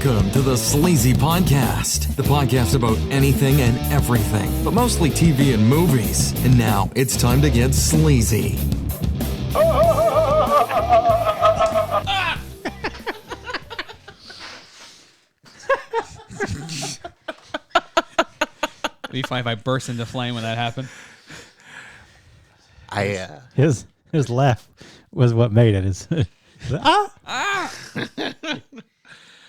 Welcome to the Sleazy Podcast, the podcast about anything and everything, but mostly TV and movies. And now it's time to get sleazy. It'd be fine if I burst into flame when that happened. His laugh was what made it.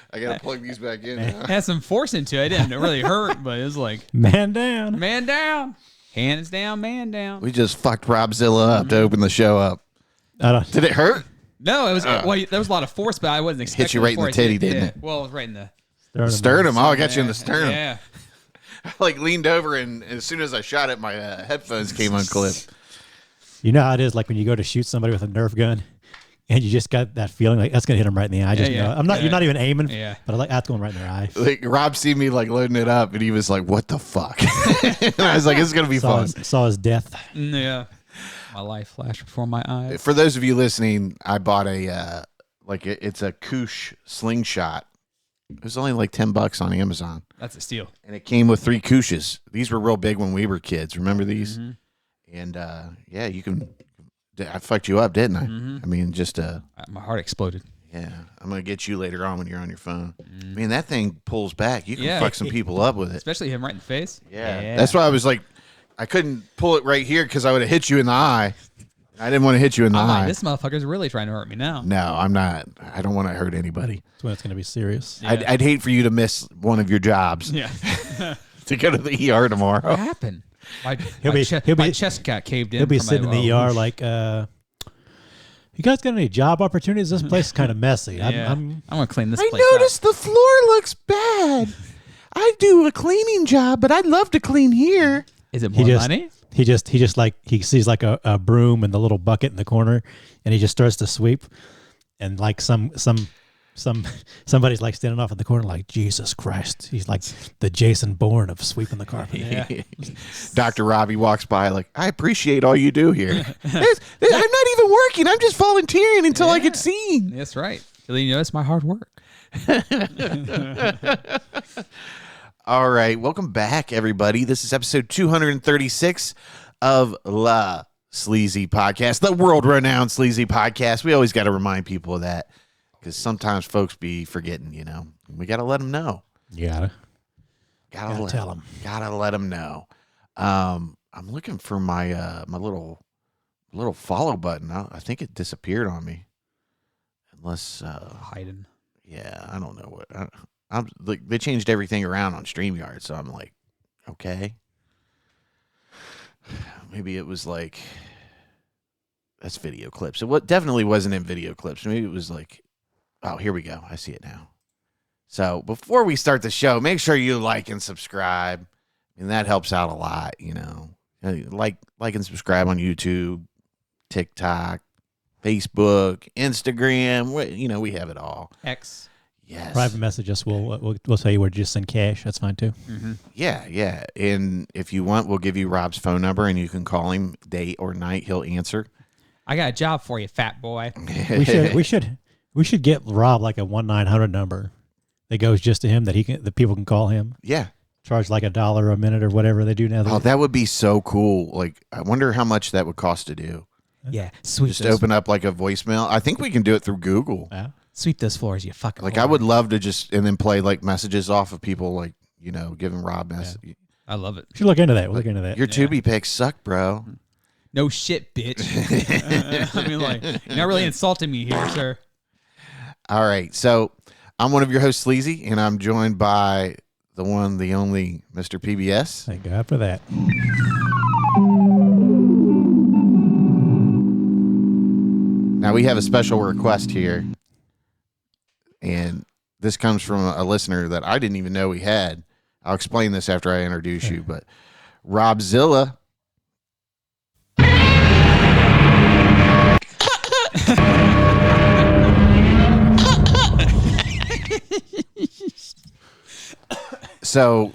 I gotta plug these back in. It had some force into it. It didn't really hurt, but it was like Man down. man down, hands down, man down. We just fucked Robzilla up to open the show up. Did it hurt? No, it was well. There was a lot of force, but I wasn't expecting. Hit you right in the force. titty, didn't it? Well, it was right in the Sternum. Oh, I got you in the sternum. Yeah. I leaned over, and as soon as I shot it, my headphones came unclipped. You know how it is, like when you go to shoot somebody with a Nerf gun, and you just got that feeling like that's gonna hit them right in the eye. I just know. I'm not. You're not even aiming. Yeah. But that's going right in their eye. Like Rob seen me loading it up, and he was like, "What the fuck?" And I was like, "This is gonna be fun." Saw his death. Yeah. My life flashed before my eyes. For those of you listening, I bought it's a Koosh slingshot. It was only like $10 on Amazon. That's a steal. And it came with 3 Kooshes. These were real big when we were kids. Remember these? Mm-hmm. And yeah, you can. I fucked you up, didn't I? Mm-hmm. I mean, just My heart exploded. yeah. I'm gonna get you later on when you're on your phone. I mean, that thing pulls back. You can fuck some people up with it. Especially him right in the face. Yeah. That's why I was like, I couldn't pull it right here because I would have hit you in the eye. I didn't want to hit you in the eye. This motherfucker's really trying to hurt me now. No, I'm not. I don't want to hurt anybody. That's when it's gonna be serious. Yeah. I'd hate for you to miss one of your jobs. Yeah. To go to the ER tomorrow. What happened? My chest got caved in. He'll be from sitting in the ER like, you guys got any job opportunities? This place is kind of messy. Yeah. I'm gonna clean this I place noticed the floor looks bad. I do a cleaning job, but I'd love to clean here. Is it more money? He just like he sees like a broom and the little bucket in the corner, and he just starts to sweep, and like somebody's like standing off in the corner like Jesus Christ. He's like the Jason Bourne of sweeping the carpet. Yeah. Dr. Robbie walks by like, I appreciate all you do here. I'm not even working. I'm just volunteering until I get seen. That's right. You know, it's my hard work. All right. Welcome back, everybody. This is episode 236 of La Sleazy Podcast, the world-renowned Sleazy Podcast. We always got to remind people of that because sometimes folks be forgetting, you know. We got to let them know. You gotta Tell them. Gotta let them know. I'm looking for my my little follow button. I think it disappeared on me. Unless Hiding. yeah, I don't know what. I'm like they changed everything around on StreamYard, so I'm like, okay. Maybe it was like that's video clips. It definitely wasn't in video clips. Maybe it was like, oh, here we go. I see it now. So before we start the show, make sure you like and subscribe. I mean, that helps out a lot, you know. Like and subscribe on YouTube, TikTok, Facebook, Instagram. You know, we have it all. X. Yes. private message us. We'll tell you where to just send cash. That's fine too. Mm-hmm. Yeah. And if you want, we'll give you Rob's phone number, and you can call him day or night. He'll answer. I got a job for you, fat boy. We should get Rob like a 1-900 number that goes just to him that people can call him. Yeah. Charge like $1 a minute or whatever they do now. Oh, that would be so cool. Like, I wonder how much that would cost to do. Yeah, sweep Just open up like a voicemail. I think we can do it through Google. Yeah. Sweep those floors, you fucking. Like, whore. I would love to just and then play like messages off of people, like, you know, giving Rob messages. I love it. We should look into that. We'll look into that. Your Tubi picks suck, bro. No shit, bitch. I mean, like, you're not really insulting me here, sir. All right, so I'm one of your hosts, Sleazy, and I'm joined by the one, the only Mr. PBS. Thank God for that. Now, we have a special request here, and this comes from a listener that I didn't even know we had. I'll explain this after I introduce you, but Robzilla. So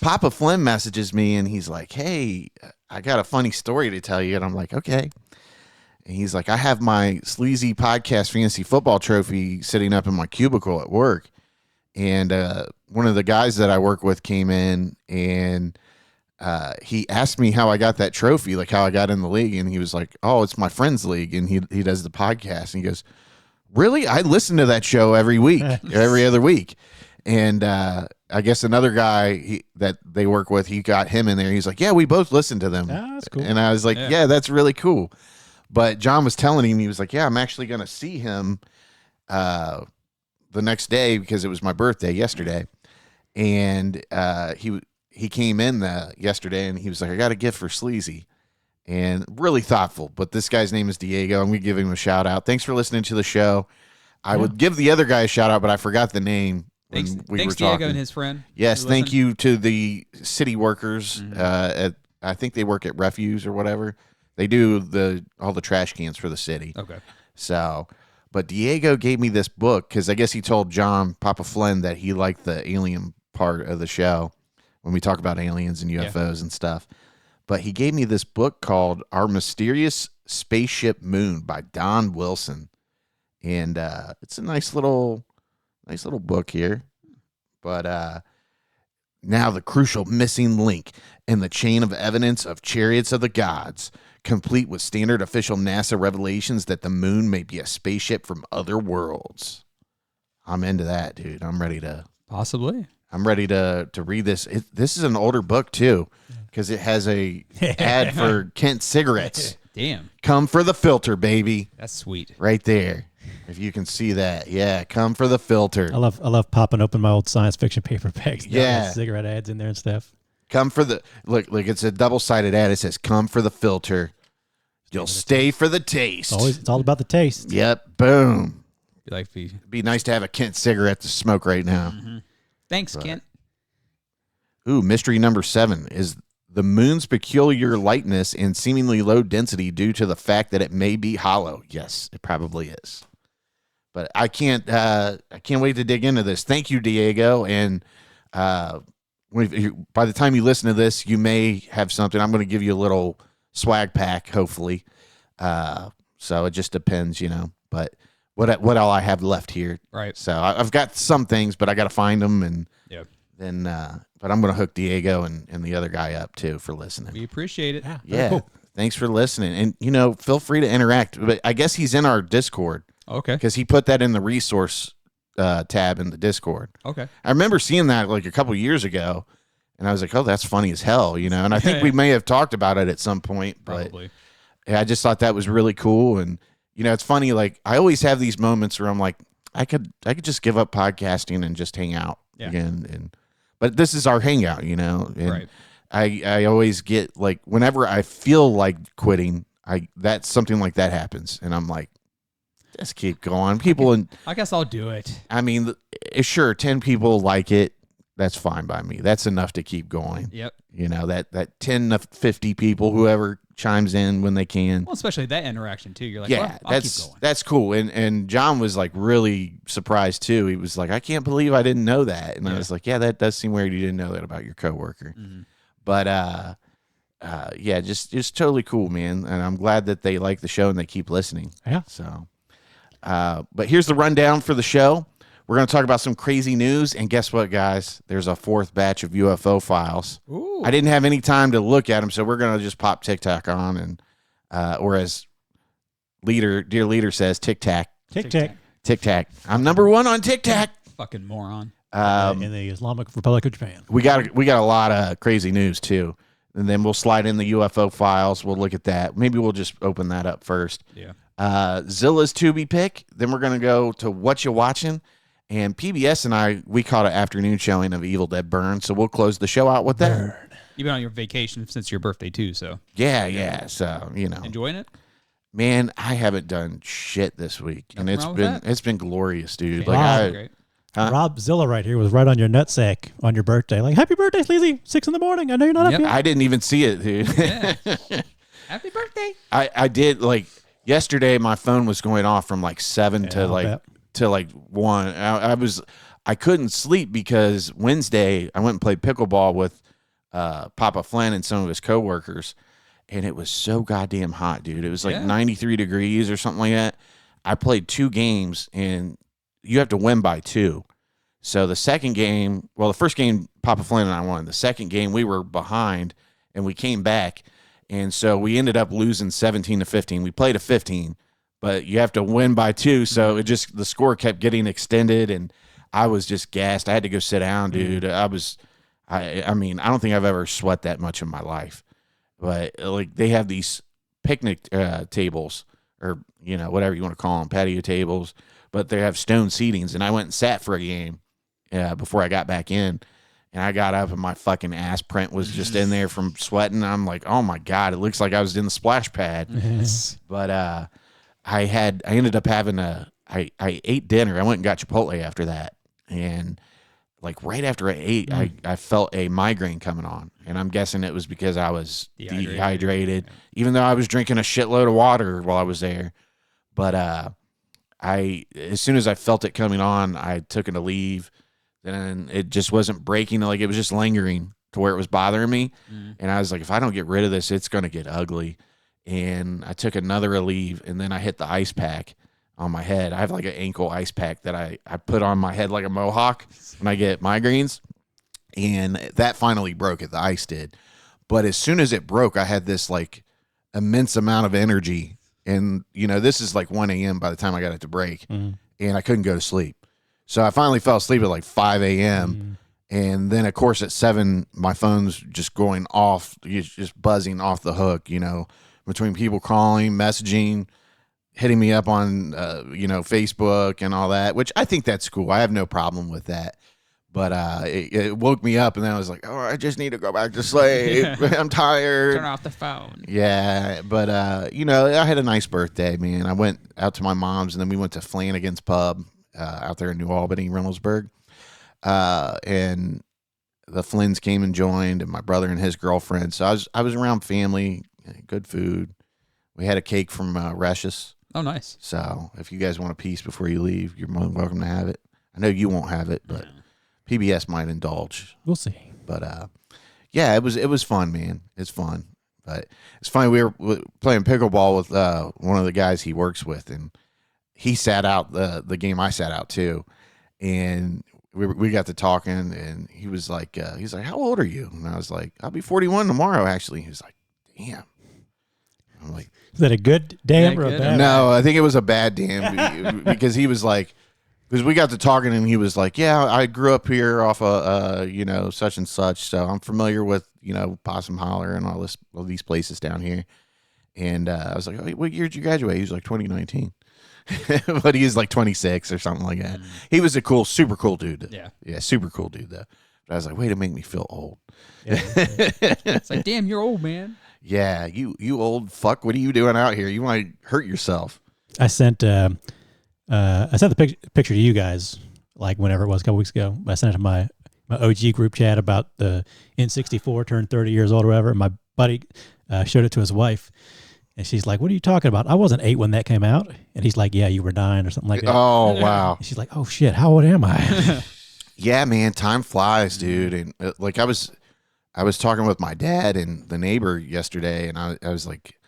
Papa Flynn messages me, and he's like, hey, I got a funny story to tell you. And I'm like, okay. And he's like, I have my Sleazy Podcast Fantasy Football Trophy sitting up in my cubicle at work. and one of the guys that I work with came in, and he asked me how I got that trophy, like how I got in the league, and he was like, "Oh, it's my friend's league," and he does the podcast, and he goes, "Really? I listen to that show every week, every other week." And I guess another guy that they work with, he got him in there. He's like, "Yeah, we both listen to them." Ah, that's cool. And I was like, "Yeah, that's really cool." But John was telling him, he was like, "Yeah, I'm actually going to see him the next day because it was my birthday yesterday." And he came in yesterday, and he was like, "I got a gift for Sleazy." And really thoughtful. But this guy's name is Diego. I'm going to give him a shout out. Thanks for listening to the show. I would give the other guy a shout out, but I forgot the name. Thanks, we thanks were talking. Diego and his friend. Yes, thank you to the city workers. I think they work at Refuse or whatever. They do all the trash cans for the city. Okay. So, but Diego gave me this book because I guess he told John Papa Flynn that he liked the alien part of the show when we talk about aliens and UFOs and stuff. But he gave me this book called Our Mysterious Spaceship Moon by Don Wilson. And it's a nice little book here. But now the crucial missing link in the chain of evidence of Chariots of the Gods, complete with standard official NASA revelations that the moon may be a spaceship from other worlds. I'm into that, dude. I'm ready to read this. This is an older book too, because it has a ad for Kent cigarettes. Damn. Come for the filter, baby. That's sweet. Right there. If you can see that. Yeah, come for the filter. I love popping open my old science fiction paperbacks. Yeah. Cigarette ads in there and stuff. Come for the look, it's a double-sided ad. It says come for the filter. You'll stay for the taste. It's all about the taste. Yep. Boom. Be nice to have a Kent cigarette to smoke right now. Mm-hmm. Thanks, Kent. Ooh, mystery number 7 is the moon's peculiar lightness and seemingly low density due to the fact that it may be hollow. Yes, it probably is. But I can't wait to dig into this. Thank you, Diego. And by the time you listen to this, you may have something. I'm going to give you a little swag pack, hopefully. So it just depends, But what all I have left here. Right. So I've got some things, but I got to find them, and then. But I'm going to hook Diego and the other guy up too for listening. We appreciate it. Yeah. Cool. Thanks for listening, and feel free to interact. But I guess he's in our Discord. Okay. Because he put that in the resource tab in the Discord. Okay. I remember seeing that like a couple years ago, and I was like, "Oh, that's funny as hell," And I think we may have talked about it at some point, but Probably. I just thought that was really cool. And it's funny. Like I always have these moments where I'm like, I could just give up podcasting and just hang out again. But this is our hangout, And Right. I always get like whenever I feel like quitting, that's something like that happens, and I'm like. Just keep going. I guess I'll do it. I mean, sure, 10 people like it. That's fine by me. That's enough to keep going. Yep. That 10 to 50 people, whoever chimes in when they can. Well, especially that interaction too. You're like, well, I'll keep going. That's cool. And John was like really surprised too. He was like, I can't believe I didn't know that. And I was like, yeah, that does seem weird. You didn't know that about your coworker. Mm-hmm. But just totally cool, man. And I'm glad that they like the show and they keep listening. Yeah. So. But here's the rundown for the show. We're going to talk about some crazy news. And guess what, guys? There's a 4th batch of UFO files. Ooh. I didn't have any time to look at them, so we're going to just pop TikTok on. And or as dear leader says, tic-tac. Tic-tac. Tic-tac. I'm number 1 on TikTok. Fucking moron. In the Islamic Republic of Japan. We got a lot of crazy news, too. And then we'll slide in the UFO files. We'll look at that. Maybe we'll just open that up first. Yeah. Zilla's Tubi pick. Then we're going to go to Whatchu Watchin. And PBS and we caught an afternoon showing of Evil Dead Burn. So we'll close the show out with that. You've been on your vacation since your birthday too, so. Yeah. So, Enjoying it? Man, I haven't done shit this week. Nothing And it's been glorious, dude. Okay. Like Great. Robzilla right here was right on your nutsack on your birthday. Like, happy birthday, Sleazy. 6 a.m. I know you're not up yet. I didn't even see it, dude. Yeah. Happy birthday. I did like yesterday my phone was going off from like 7 to like 1. I couldn't sleep because Wednesday I went and played pickleball with Papa Flynn and some of his coworkers, and it was so goddamn hot, dude. It was like 93 degrees or something like that. I played 2 games, and you have to win by 2. So the second game, well, the first game, Papa Flynn and I won. The second game, we were behind, and we came back. And so we ended up losing 17-15. We played a 15, but you have to win by 2. So it just, the score kept getting extended, and I was just gassed. I had to go sit down, dude. I mean, I don't think I've ever sweat that much in my life. But like, they have these picnic tables, or, you know, whatever you want to call them, patio tables, but they have stone seatings. And I went and sat for a game before I got back in. And I got up and my fucking ass print was just in there from sweating. I'm like, oh my God, it looks like I was in the splash pad. But I ended up having I ate dinner. I went and got Chipotle after that. And like right after I ate, I felt a migraine coming on. And I'm guessing it was because I was dehydrated, even though I was drinking a shitload of water while I was there. But as soon as I felt it coming on, I took it to leave. Then it just wasn't breaking. Like, it was just lingering to where it was bothering me. And I was like, if I don't get rid of this, it's going to get ugly. And I took another Aleve, and then I hit the ice pack on my head. I have like an ankle ice pack that I put on my head like a mohawk when I get migraines. And that finally broke it. The ice did. But as soon as it broke, I had this like immense amount of energy. And, you know, this is like 1 a.m. by the time I got it to break. And I couldn't go to sleep. So I finally fell asleep at like 5 a.m. And then, of course, at 7, my phone's just going off, just buzzing off the hook, you know, between people calling, messaging, hitting me up on, you know, Facebook and all that, which I think that's cool. I have no problem with that. But it woke me up, and then I was like, oh, I just need to go back to sleep. I'm tired. Turn off the phone. Yeah, but, you know, I had a nice birthday, man. I went out to my mom's, and then we went to Flanagan's Pub. Out there in New Albany, Reynoldsburg. And the Flynns came and joined, and my brother and his girlfriend. So I was around family, good food. We had a cake from Reshus. Oh, nice. So if you guys want a piece before you leave, you're more than welcome to have it. I know you won't have it, but PBS might indulge. We'll see. But yeah, it was fun, man. It's fun. But it's funny, we were playing pickleball with one of the guys he works with, and he sat out the game I sat out too, and we got to talking, and he was like, how old are you? And I was like, I'll be 41 tomorrow, actually. He was like, damn. I'm like, Is that a good damn or a bad? No, I think it was a bad damn because he was like, because we got to talking, and he was like, yeah, I grew up here off of, you know, such and such, so I'm familiar with, you know, Possum Holler and all these places down here. And I was like, oh, what year did you graduate? He was like 2019. But he was like 26 or something like that. He was a super cool dude. Yeah, super cool dude though. But I was like, way to make me feel old. Yeah. It's like, damn, you're old, man. Yeah, you old fuck. What are you doing out here? You might hurt yourself. I sent the picture to you guys, like whenever it was, a couple weeks ago. I sent it to my OG group chat about the N64 turned 30 years old or whatever. And my buddy showed it to his wife. And she's like, what are you talking about? I wasn't 8 when that came out. And he's like, yeah, you were 9 or something like that. Oh, wow. And she's like, oh, shit, how old am I? Yeah, man, time flies, dude. And like I was talking with my dad and the neighbor yesterday, and I was like,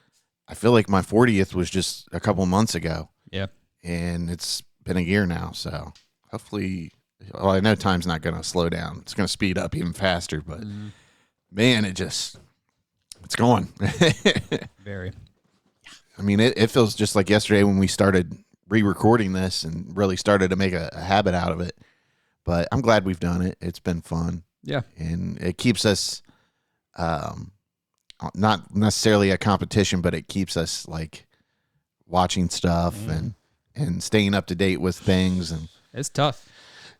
I feel like my 40th was just a couple months ago. Yeah. And it's been a year now. So hopefully, well, I know time's not going to slow down. It's going to speed up even faster. But, man, it's going. Very. I mean, it feels just like yesterday when we started re-recording this and really started to make a habit out of it. But I'm glad we've done it. It's been fun. Yeah. And it keeps us, not necessarily a competition, but it keeps us like watching stuff and staying up to date with things. And it's tough.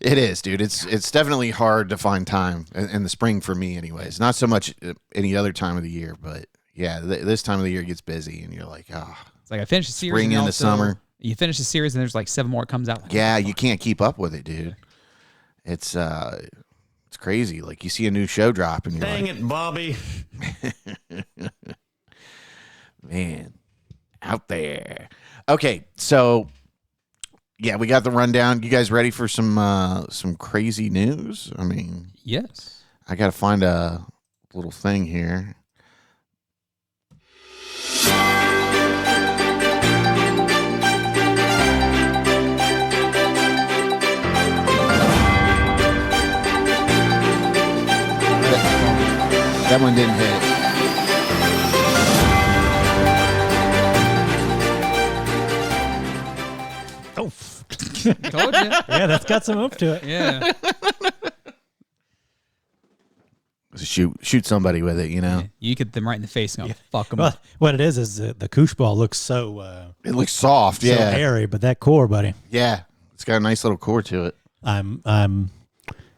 It is, dude. It's definitely hard to find time in the spring for me anyways. Not so much any other time of the year, but yeah, this time of the year gets busy, and you're like, it's like I finished the series. Spring into summer. You finish the series, and there's like 7 more comes out. Yeah, you can't keep up with it, dude. It's crazy. Like you see a new show drop, and you're Dang like, it, Bobby. Man, out there. Okay, so yeah, we got the rundown. You guys ready for some crazy news? I mean, yes. I got to find a little thing here. That one didn't hit. Oh, Told you. yeah, that's got some oomph to it. Yeah. Shoot somebody with it, you know. Yeah. You get them right in the face and go, fuck them Well, up. what it is the koosh ball looks so It looks soft, so yeah. hairy, but that core, buddy, Yeah. It's got a nice little core to it.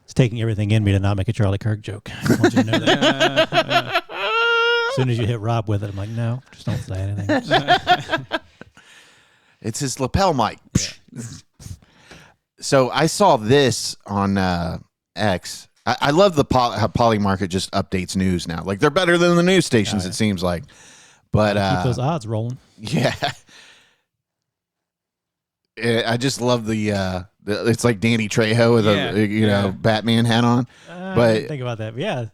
it's taking everything in me to not make a Charlie Kirk joke. I want you to know that. As soon as you hit Rob with it, I'm like, no, just don't say anything. It's his lapel mic. So I saw this on X. I love the how Polymarket just updates news now. Like, they're better than the news stations, it seems like. But Keep those odds rolling. yeah. I just love the it's like Danny Trejo with a Batman hat on. I didn't think about that. Yeah.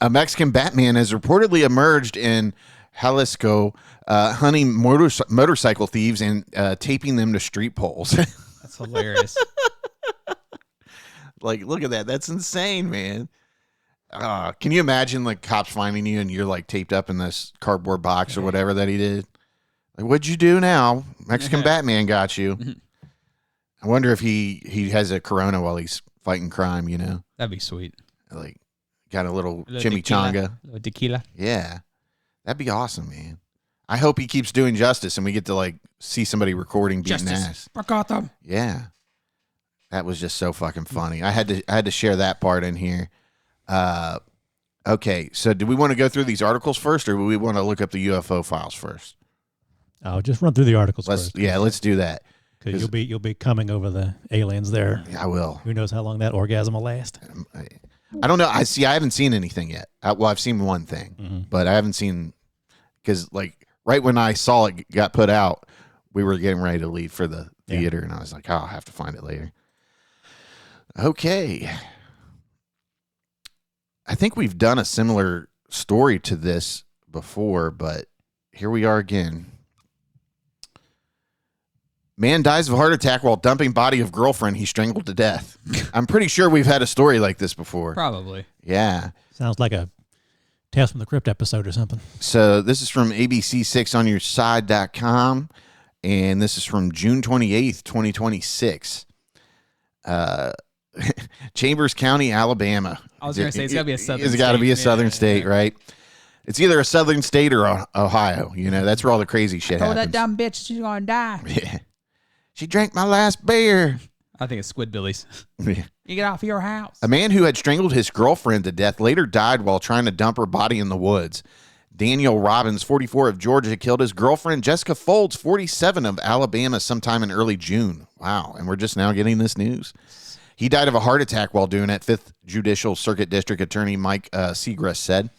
A Mexican Batman has reportedly emerged in Jalisco, hunting motorcycle thieves and taping them to street poles. That's hilarious. Like, look at that. That's insane, man. Can you imagine, like, cops finding you and you're, like, taped up in this cardboard box or whatever that he did? Like, what'd you do now? Mexican Batman got you. I wonder if he has a Corona while he's fighting crime, you know? That'd be sweet. Like, got a little Little chimichanga. Tequila. Yeah. That'd be awesome, man. I hope he keeps doing justice and we get to, like, see somebody recording beating ass. For Gotham. Yeah. That was just so fucking funny. I had to share that part in here. Okay, so do we want to go through these articles first, or do we want to look up the UFO files first? Oh, just run through the articles first. Yeah, let's do that. Because you'll be coming over the aliens there. I will. Who knows how long that orgasm will last? I don't know. I haven't seen anything yet. I've seen one thing, but I haven't seen, because like right when I saw it got put out, we were getting ready to leave for the theater, and I was like, oh, I'll have to find it later. Okay. I think we've done a similar story to this before, but here we are again. Man dies of heart attack while dumping body of girlfriend he strangled to death. I'm pretty sure we've had a story like this before. Probably. Yeah. Sounds like a Tales from the Crypt episode or something. So this is from abc6onyourside.com, and this is from June 28th, 2026. Chambers County, Alabama. I was going to say, it's got to be a southern state. It's got to be a southern state, right? It's either a southern state or Ohio. You know, that's where all the crazy shit happens. Oh, that dumb bitch, she's going to die. Yeah. She drank my last beer. I think it's Squidbillies. You get off your house. A man who had strangled his girlfriend to death later died while trying to dump her body in the woods. Daniel Robbins, 44, of Georgia, killed his girlfriend Jessica Folds, 47, of Alabama, sometime in early June. Wow, and we're just now getting this news. He died of a heart attack while doing it, 5th Judicial Circuit District Attorney Mike Segrest said,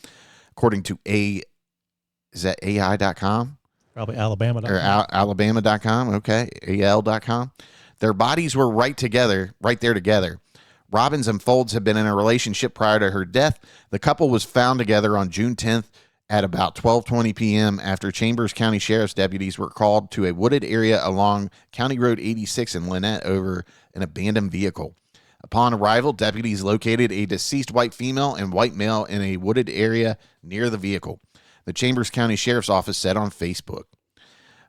according to is that AI.com? Probably Alabama.com. Or Alabama.com, okay, AL.com. Their bodies were right there together. Robbins and Folds had been in a relationship prior to her death. The couple was found together on June 10th at about 12:20 p.m. after Chambers County Sheriff's deputies were called to a wooded area along County Road 86 in Lynette over an abandoned vehicle. Upon arrival, deputies located a deceased white female and white male in a wooded area near the vehicle, the Chambers County Sheriff's Office said on Facebook.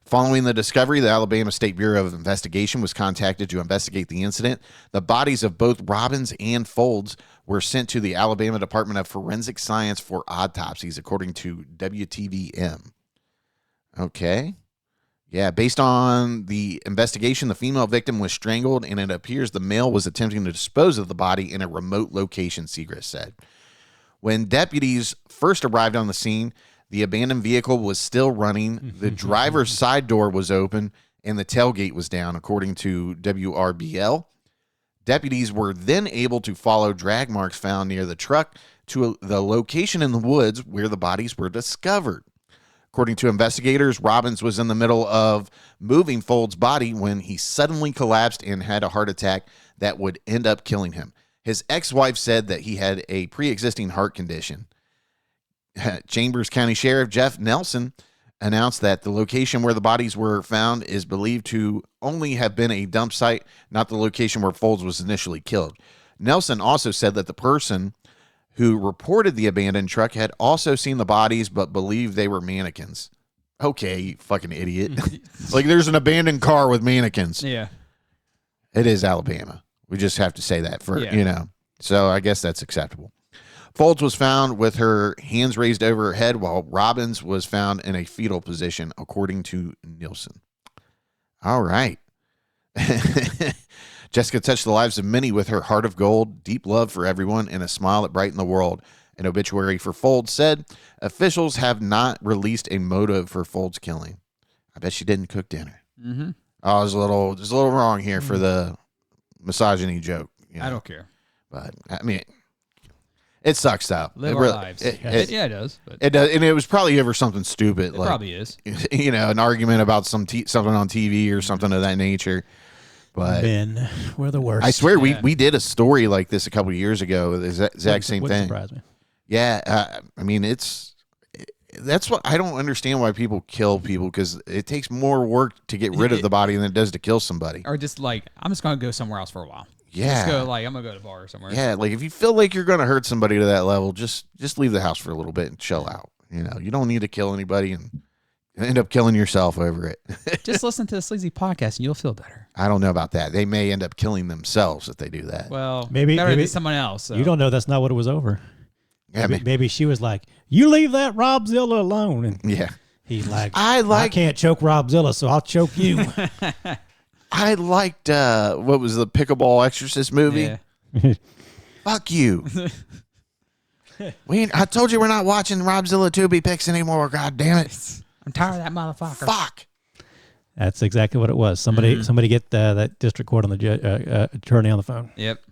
Following the discovery, the Alabama State Bureau of Investigation was contacted to investigate the incident. The bodies of both Robbins and Folds were sent to the Alabama Department of Forensic Science for autopsies, according to WTVM. Okay. Yeah, based on the investigation, the female victim was strangled, and it appears the male was attempting to dispose of the body in a remote location, Segrest said. When deputies first arrived on the scene, the abandoned vehicle was still running, the driver's side door was open, and the tailgate was down, according to WRBL. Deputies were then able to follow drag marks found near the truck to the location in the woods where the bodies were discovered. According to investigators, Robbins was in the middle of moving Folds' body when he suddenly collapsed and had a heart attack that would end up killing him. His ex-wife said that he had a pre-existing heart condition. Chambers County Sheriff Jeff Nelson announced that the location where the bodies were found is believed to only have been a dump site, not the location where Folds was initially killed. Nelson also said that the person who reported the abandoned truck had also seen the bodies but believed they were mannequins. Okay, you fucking idiot. Like, there's an abandoned car with mannequins. Yeah. It is Alabama. We just have to say that So I guess that's acceptable. Folds was found with her hands raised over her head, while Robbins was found in a fetal position, according to Nielsen. All right. Jessica touched the lives of many with her heart of gold, deep love for everyone, and a smile that brightened the world. An obituary for Folds said, officials have not released a motive for Folds' killing. I bet she didn't cook dinner. Mm-hmm. I was a little wrong here for the misogyny joke. I don't care. But, I mean, it sucks, though. Live our lives. It does. But it does, and it was probably over something stupid. It probably is. An argument about something on TV or something of that nature. But Men, we're the worst. I swear we did a story like this a couple of years ago. The exact same thing. Surprise me. Yeah, I mean, that's what I don't understand, why people kill people, because it takes more work to get rid of the body than it does to kill somebody. Or just like, I'm just going to go somewhere else for a while. Yeah. I'm going to go to a bar or somewhere. Yeah, like if you feel like you're going to hurt somebody to that level, just leave the house for a little bit and chill out. You don't need to kill anybody and end up killing yourself over it. Just listen to the Sleazy podcast and you'll feel better. I don't know about that. They may end up killing themselves if they do that. Well, maybe better than someone else. So. You don't know. That's not what it was over. Yeah, maybe she was like, "You leave that Robzilla alone," and he's like, "I can't choke Robzilla, so I'll choke you." I liked what was the Pickleball Exorcist movie? Yeah. Fuck you. I told you we're not watching Robzilla Tubi picks anymore. God damn it! I'm tired of that motherfucker. Fuck. That's exactly what it was. Somebody get that district court on the attorney on the phone. Yep.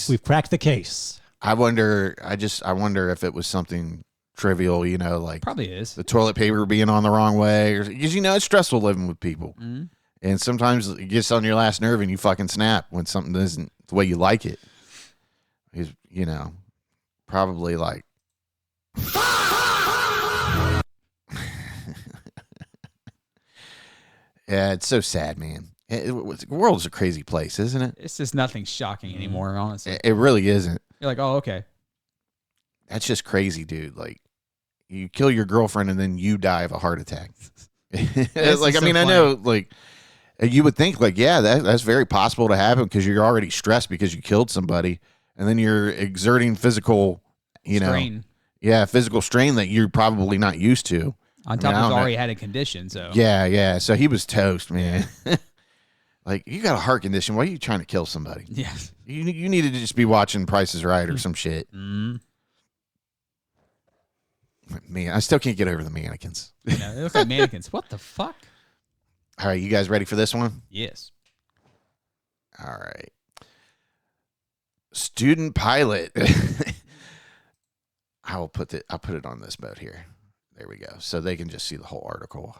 We've cracked the case. I wonder if it was something trivial, like probably is the toilet paper being on the wrong way, because it's stressful living with people, and sometimes it gets on your last nerve and you fucking snap when something isn't the way you like it. Is probably like. Yeah, it's so sad, man. The world's a crazy place, isn't it? It's just nothing shocking anymore, honestly. It really isn't. You're like, oh, okay. That's just crazy, dude. Like, you kill your girlfriend and then you die of a heart attack. Like, I mean, I know, like, you would think, like, yeah, that's very possible to happen because you're already stressed because you killed somebody, and then you're exerting physical, strain. Physical strain that you're probably not used to. On top of already had a condition, so. Yeah. So he was toast, man. Like, you got a heart condition. Why are you trying to kill somebody? Yeah. You needed to just be watching Price is Right or some shit. Mm. Man, I still can't get over the mannequins. They look like mannequins. What the fuck? All right, you guys ready for this one? Yes. All right. Student pilot. I'll put it on this boat here. There we go. So they can just see the whole article.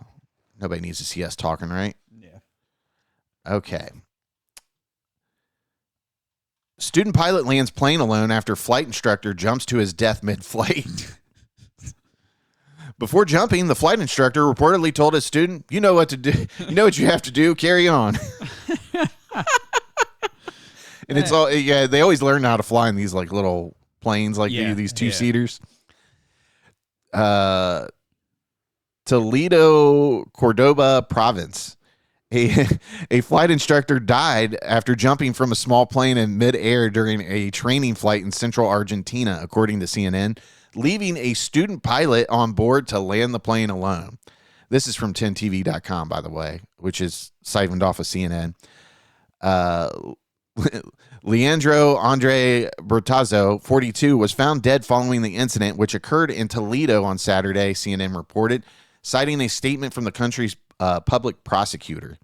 Nobody needs to see us talking, right? Yeah. Okay. Student pilot lands plane alone after flight instructor jumps to his death mid-flight. Before jumping, the flight instructor reportedly told his student, "You know what to do. You know what you have to do. Carry on." And it's all, they always learn how to fly in these like little planes, like these two-seaters. Toledo, Cordoba province. A flight instructor died after jumping from a small plane in midair during a training flight in central Argentina, according to CNN, leaving a student pilot on board to land the plane alone. This is from 10tv.com, by the way, which is siphoned off of CNN. Leandro Andre Bertazzo, 42, was found dead following the incident, which occurred in Toledo on Saturday, CNN reported, citing a statement from the country's public prosecutor.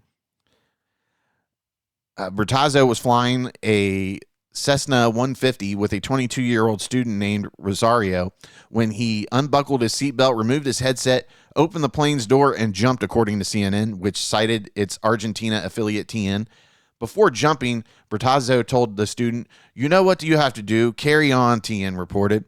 Bertazzo was flying a Cessna 150 with a 22-year-old student named Rosario when he unbuckled his seatbelt, removed his headset, opened the plane's door, and jumped, according to CNN, which cited its Argentina affiliate TN. Before jumping, Bertazzo told the student, "You know what you have to do. Carry on," TN reported.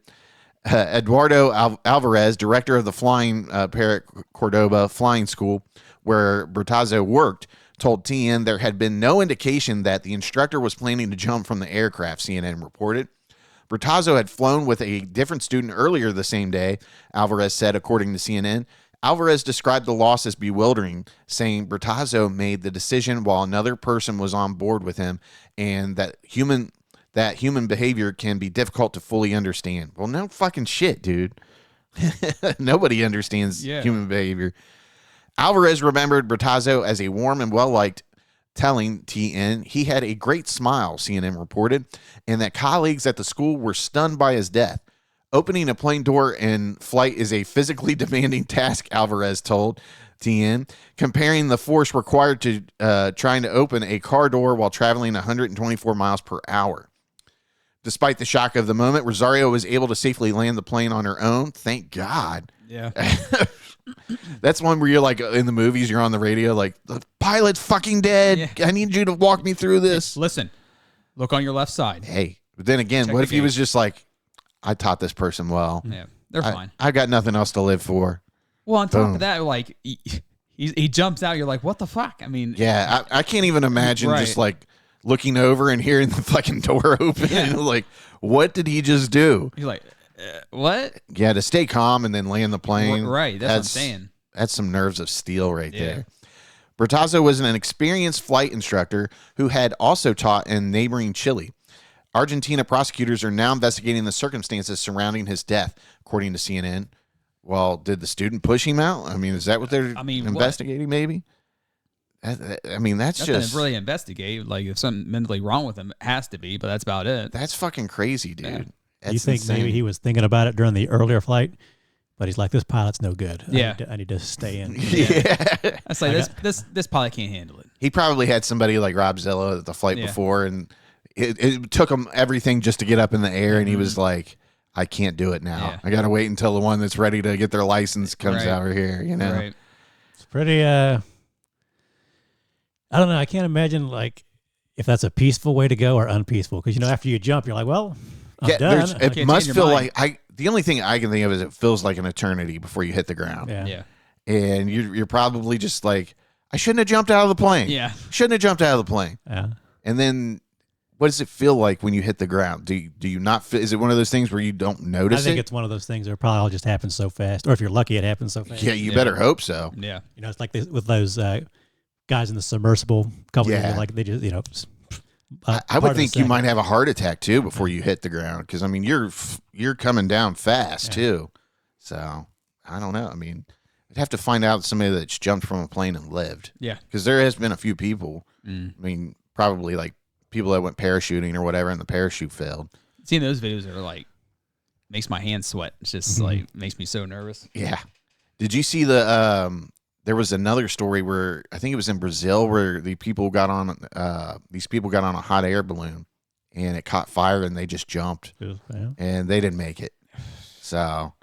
Eduardo Alvarez, director of the Flying Parrot Cordoba Flying School, where Bertazzo worked, told TN there had been no indication that the instructor was planning to jump from the aircraft, CNN reported. Bertazzo had flown with a different student earlier the same day, Alvarez said, according to CNN. Alvarez described the loss as bewildering, saying Bertazzo made the decision while another person was on board with him, and that human behavior can be difficult to fully understand. Well, no fucking shit, dude. Nobody understands human behavior. Alvarez remembered Bertazzo as a warm and well-liked, telling TN he had a great smile, CNN reported, and that colleagues at the school were stunned by his death. Opening a plane door in flight is a physically demanding task, Alvarez told TN, comparing the force required to trying to open a car door while traveling 124 miles per hour. Despite the shock of the moment, Rosario was able to safely land the plane on her own. Thank God. Yeah. That's one where you're like in the movies, you're on the radio like, the pilot's fucking dead. Yeah. I need you to walk me through this. Listen, look on your left side. Hey, but then again, Check what the if he gate. was just like, I taught this person well. Yeah, they're fine. I got nothing else to live for. Well, on top Boom. of that, like he jumps out. You're like, what the fuck? I mean, Yeah, I can't even imagine Right. just like looking over and hearing the fucking door open. Yeah. Like, what did he just do? you're like, what? Yeah, to stay calm and then land the plane. Right, that's what I'm saying. That's some nerves of steel right Yeah. there. Bertazzo was an experienced flight instructor who had also taught in neighboring Chile. Argentina prosecutors are now investigating the circumstances surrounding his death, according to CNN. Well, did the student push him out? I mean, is that what they're investigating, maybe? I mean, that's Nothing just... to really investigate. Like, if something mentally wrong with him, it has to be, but that's about it. That's fucking crazy, dude. Yeah. That's You think insane. maybe he was thinking about it during the earlier flight, but he's like, this pilot's no good. Yeah. I need to stay in. Yeah. That's like, this pilot can't handle it. He probably had somebody like Robzilla at the flight Yeah. before, and it took him everything just to get up in the air, and he was like, I can't do it now. Yeah. I got to wait until the one that's ready to get their license comes Right. over here, you know? Right. It's pretty, I don't know. I can't imagine, like, if that's a peaceful way to go or unpeaceful. Because, after you jump, you're like, well, I'm done. It Can't must change your feel mind. like, the only thing I can think of is it feels like an eternity before you hit the ground. Yeah. Yeah. And you're probably just like, I shouldn't have jumped out of the plane. Yeah. Shouldn't have jumped out of the plane. Yeah. And then what does it feel like when you hit the ground? Do you not feel, is it one of those things where you don't I notice think it? it's one of those things that probably all just happens so fast. Or if you're lucky, it happens so fast. Yeah, you Yeah. better hope so. Yeah. It's like this, with those guys in the submersible company. Yeah. Like, they just, I part would of the think you second. might have a heart attack too before you hit the ground, because I mean you're coming down fast too. So I don't know. I mean, I'd have to find out somebody that's jumped from a plane and lived, Yeah. because there has been a few people. I mean, probably like people that went parachuting or whatever, and the parachute failed. Seeing those videos are like, makes my hands sweat. It's just like, makes me so nervous. Yeah. Did you see the? There was another story where I think it was in Brazil where these people got on a hot air balloon, and it caught fire and they just jumped. Yeah. And they didn't make it. So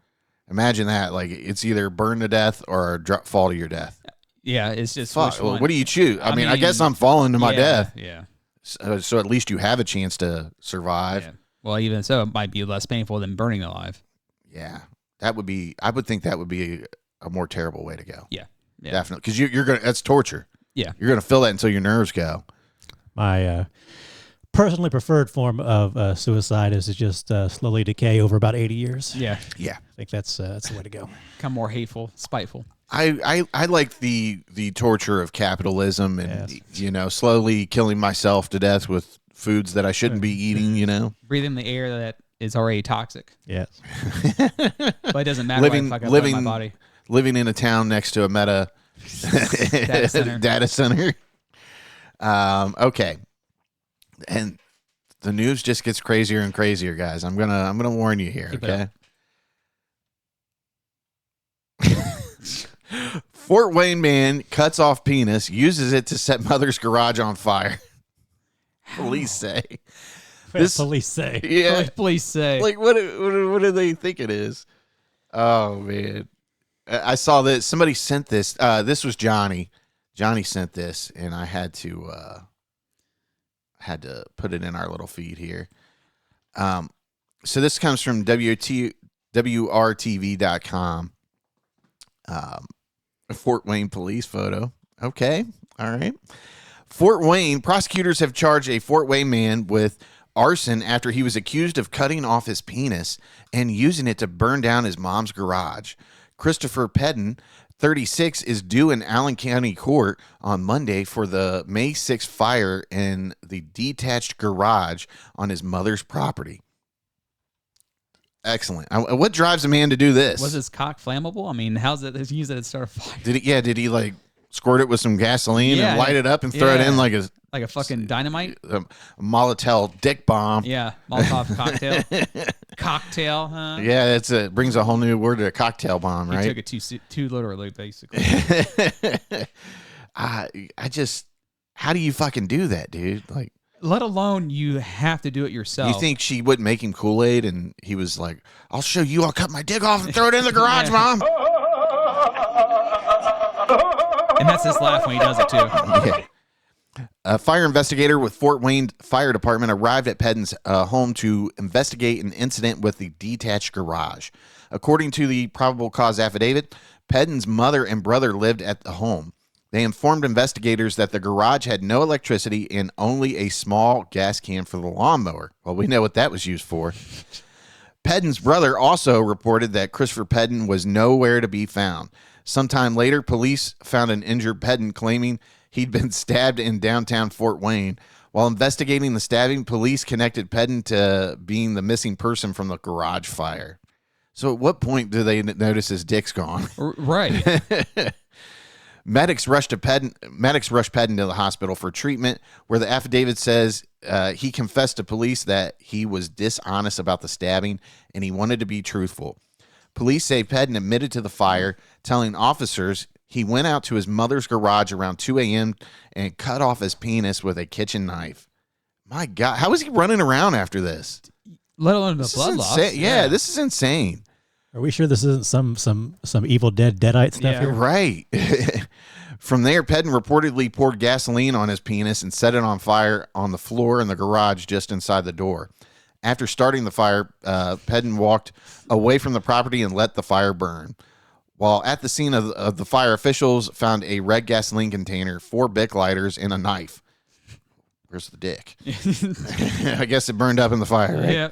imagine that. Like, it's either burn to death or fall to your death. Yeah. It's just, Fuck. which Well, one? what do you choose? I mean, I guess mean, I'm falling to my Yeah, death. Yeah. So at least you have a chance to survive. Yeah. Well, even so, it might be less painful than burning alive. Yeah. I would think that would be a more terrible way to go. Yeah. Yeah. Definitely. Because you're going to, that's torture. Yeah. You're going to feel that until your nerves go. My personally preferred form of suicide is to just slowly decay over about 80 years. Yeah. Yeah. I think that's the way to go. Become more hateful, spiteful. I like the torture of capitalism and, slowly killing myself to death with foods that I shouldn't be eating, Breathing the air that is already toxic. Yes. But it doesn't matter Living- what I fuck up living- in my body. living in a town next to a meta Data center. Okay. And the news just gets crazier and crazier, guys. I'm gonna warn you here, Keep it okay? Fort Wayne man cuts off penis, uses it to set mother's garage on fire. Police say. This- Police say. Yeah. Please say. Like, what do they think it is? Oh, man. I saw this. Somebody sent this. This was Johnny. Johnny sent this, and I had to put it in our little feed here. So this comes from WRTV.com. A Fort Wayne police photo. Okay. All right. Fort Wayne prosecutors have charged a Fort Wayne man with arson after he was accused of cutting off his penis and using it to burn down his mom's garage. Christopher Pedden, 36, is due in Allen County Court on Monday for the May 6th fire in the detached garage on his mother's property. Excellent. What drives a man to do this? Was his cock flammable? I mean, how's it use it to start a fire? Did he like squirt it with some gasoline and light it up and throw it in like a fucking dynamite? A Molotov dick bomb. Yeah, Molotov cocktail. Cocktail, huh? Yeah, it brings a whole new word to a cocktail bomb, right? He took it too literally, basically. I just, how do you fucking do that, dude? Like, let alone you have to do it yourself. You think she wouldn't make him Kool-Aid and he was like, I'll show you, I'll cut my dick off and throw it in the garage, Mom. And that's his laugh when he does it too. Yeah. A fire investigator with Fort Wayne Fire Department arrived at Pedden's home to investigate an incident with the detached garage. According to the probable cause affidavit, Pedden's mother and brother lived at the home. They informed investigators that the garage had no electricity and only a small gas can for the lawnmower. Well, we know what that was used for. Pedden's brother also reported that Christopher Pedden was nowhere to be found. Sometime later, police found an injured Pedden claiming he'd been stabbed in downtown Fort Wayne. While investigating the stabbing, police connected Pedden to being the missing person from the garage fire. So at what point do they notice his dick's gone? Right. Medics rushed Pedden to the hospital for treatment, where the affidavit says he confessed to police that he was dishonest about the stabbing and he wanted to be truthful. Police say Pedden admitted to the fire, telling officers he went out to his mother's garage around 2 a.m. and cut off his penis with a kitchen knife. My God, how is he running around after this? Let alone the blood loss. Yeah, this is insane. Are we sure this isn't some Evil Dead Deadite stuff here? Right. From there, Pedden reportedly poured gasoline on his penis and set it on fire on the floor in the garage just inside the door. After starting the fire, Pedden walked away from the property and let the fire burn. While at the scene of the fire, officials found a red gasoline container, 4 Bic lighters, and a knife. Where's the dick? I guess it burned up in the fire, right? Yeah.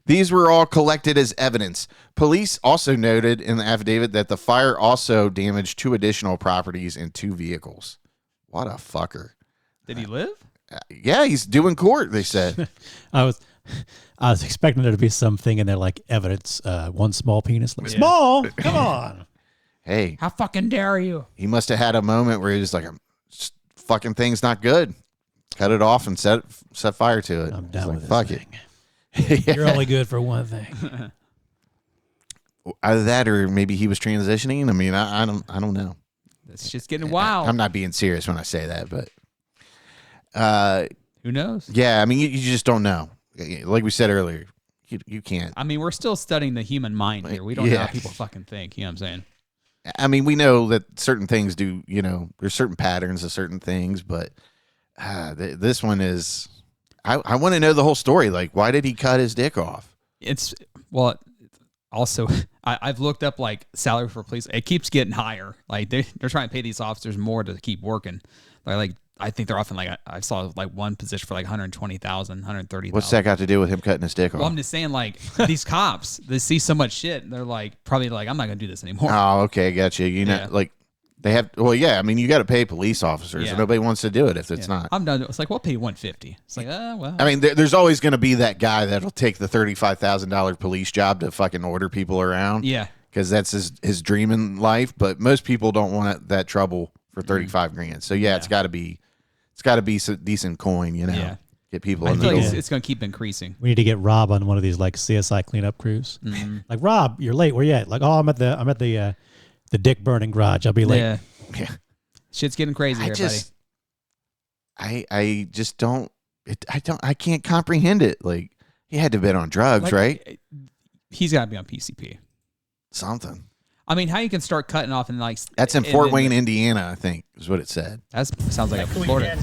These were all collected as evidence. Police also noted in the affidavit that the fire also damaged 2 additional properties and 2 vehicles. What a fucker. Did he live? Yeah, he's due in court, they said. I was expecting there to be something in there like evidence, 1 small penis. Like, small? Come on. Hey. How fucking dare you? He must have had a moment where he was like, fucking thing's not good. Cut it off and set fire to it. I'm done with fuck this it. thing. You're only good for one thing. Either that or maybe he was transitioning. I mean, I don't know. It's just getting wild. I'm not being serious when I say that, but who knows? yeah, I mean, you just don't know. Like we said earlier, you can't. I mean, we're still studying the human mind here. We don't know how people fucking think. You know what I'm saying? I mean, we know that certain things do, there's certain patterns of certain things, but this one is, I want to know the whole story. Like, why did he cut his dick off? Also, I've looked up like salary for police. It keeps getting higher. Like they're trying to pay these officers more to keep working. Like I think they're often like, I saw like one position for like 120,000, 130,000. What's that got to do with him cutting his dick off? Well, I'm just saying, like, these cops, they see so much shit, and they're like, probably like, I'm not going to do this anymore. Oh, okay, gotcha. Like, they have, I mean, you got to pay police officers. Yeah. Nobody wants to do it if it's not. I'm done. It's like, we'll pay $150. It's like, well. I mean, there's always going to be that guy that'll take the $35,000 police job to fucking order people around. Yeah. Because that's his dream in life. But most people don't want that trouble for 35 grand. So, it's got to be some decent coin, Yeah. Get people I in the feel door. like it's going to keep increasing. We need to get Rob on one of these like CSI cleanup crews. Mm-hmm. Like, Rob, you're late. Where you at? Like, I'm at the dick burning garage. I'll be late. Yeah. Yeah. Shit's getting crazy here, buddy. I just don't. I can't comprehend it. Like, he had to have been on drugs, right? He's got to be on PCP. Something. I mean, how you can start cutting off and like That's in Fort Wayne, Indiana, I think, is what it said. That sounds like a Florida.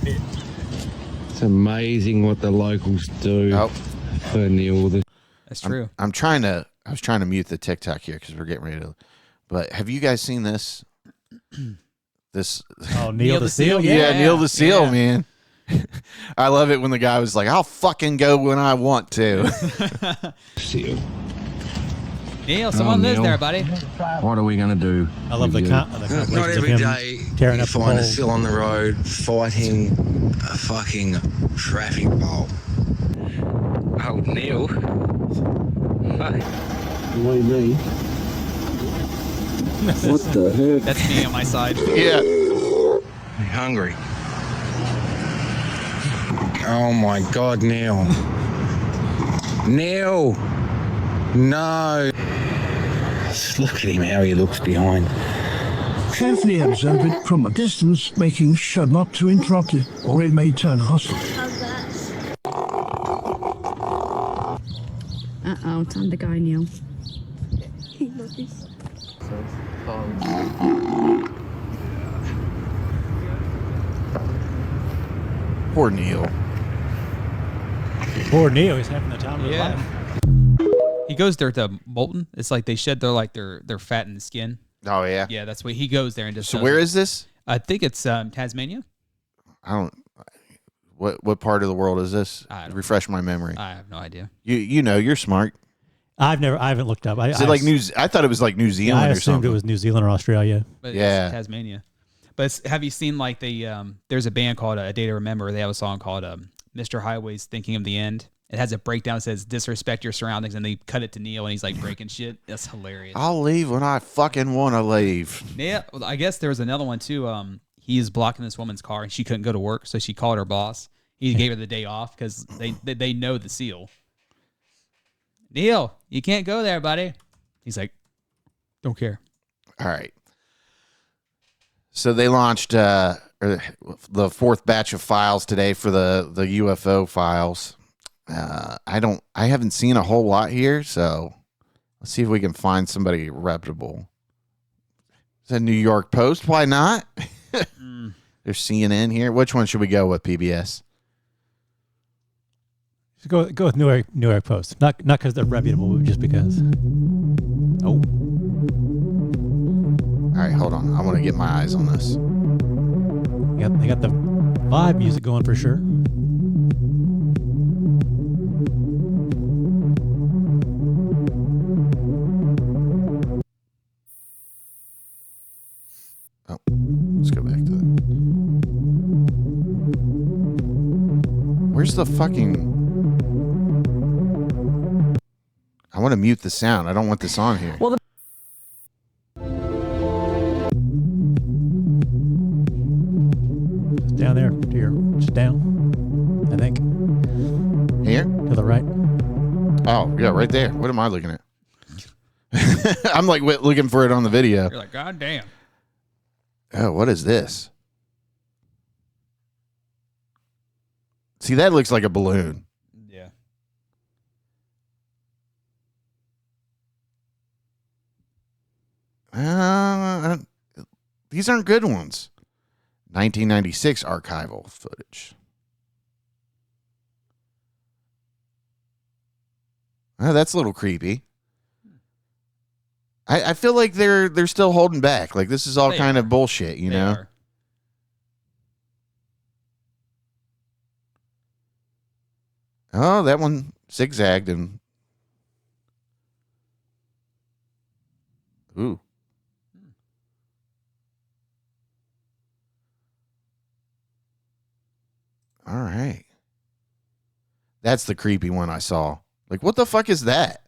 It's amazing what the locals do for all the. That's true. I was trying to mute the TikTok here because we're getting ready to. But have you guys seen this? Oh, Neil the Seal? Yeah, Neil the Seal, man. I love it when the guy was like, "I'll fucking go when I want to." See you. Neil, someone lives Neil. there, buddy. What are we going to do? I love the with you? compilations Not of every him day tearing you up the find a poles. still on the road fighting a fucking traffic pole. Oh, Neil. Hey. What do you mean? What the heck? That's me on my side. Yeah. I'm hungry. Oh my God, Neil. Neil! No! Look at him, how he looks behind. Carefully observe it from a distance, making sure not to interrupt it, or it may turn hostile. Uh-oh, it's on the guy, Neil. Poor Neil. Poor Neo, he's having the time of his Yeah. life. He goes there to Molten. It's like they shed their fat in the skin. Oh yeah. Yeah, that's what he goes there and just. So does where it. is this? I think it's Tasmania. I don't. What part of the world is this? I don't Refresh my memory. I have no idea. You know, you're smart. I haven't looked up. Is it like I thought it was like New Zealand I or assumed something. it was New Zealand or Australia. But Yeah. it's Tasmania. But have you seen like there's a band called A Day to Remember. They have a song called Mr. Highway's Thinking of the End. It has a breakdown that says disrespect your surroundings, and they cut it to Neil, and he's like breaking shit. That's hilarious. I'll leave when I fucking want to leave. Yeah, well, I guess there was another one too. He is blocking this woman's car, and she couldn't go to work, so she called her boss. He gave her the day off because they know the seal. Neil, you can't go there, buddy. He's like, don't care. All right. So they launched the fourth batch of files today for the UFO files. I haven't seen a whole lot here, so let's see if we can find somebody reputable. Is that New York Post? Why not? There's CNN here. Which one should we go with, PBS? Go with New York Post. Not because they're reputable, but just because. Oh. All right, hold on. I want to get my eyes on this. They got the vibe music going for sure. Oh, let's go back to that. Where's the fucking... I want to mute the sound. I don't want this on here. Well, Just down there to your, just down, I think. Here? To the right. Oh, yeah, right there. What am I looking at? I'm like looking for it on the video. You're like, God damn. Oh, what is this? See, that looks like a balloon. Yeah. These aren't good ones. 1996 archival footage. Oh, that's a little creepy. I feel like they're still holding back. Like this is all kind of bullshit, you know? Are. Oh, that one zigzagged and ooh. All right. That's the creepy one I saw. Like, what the fuck is that?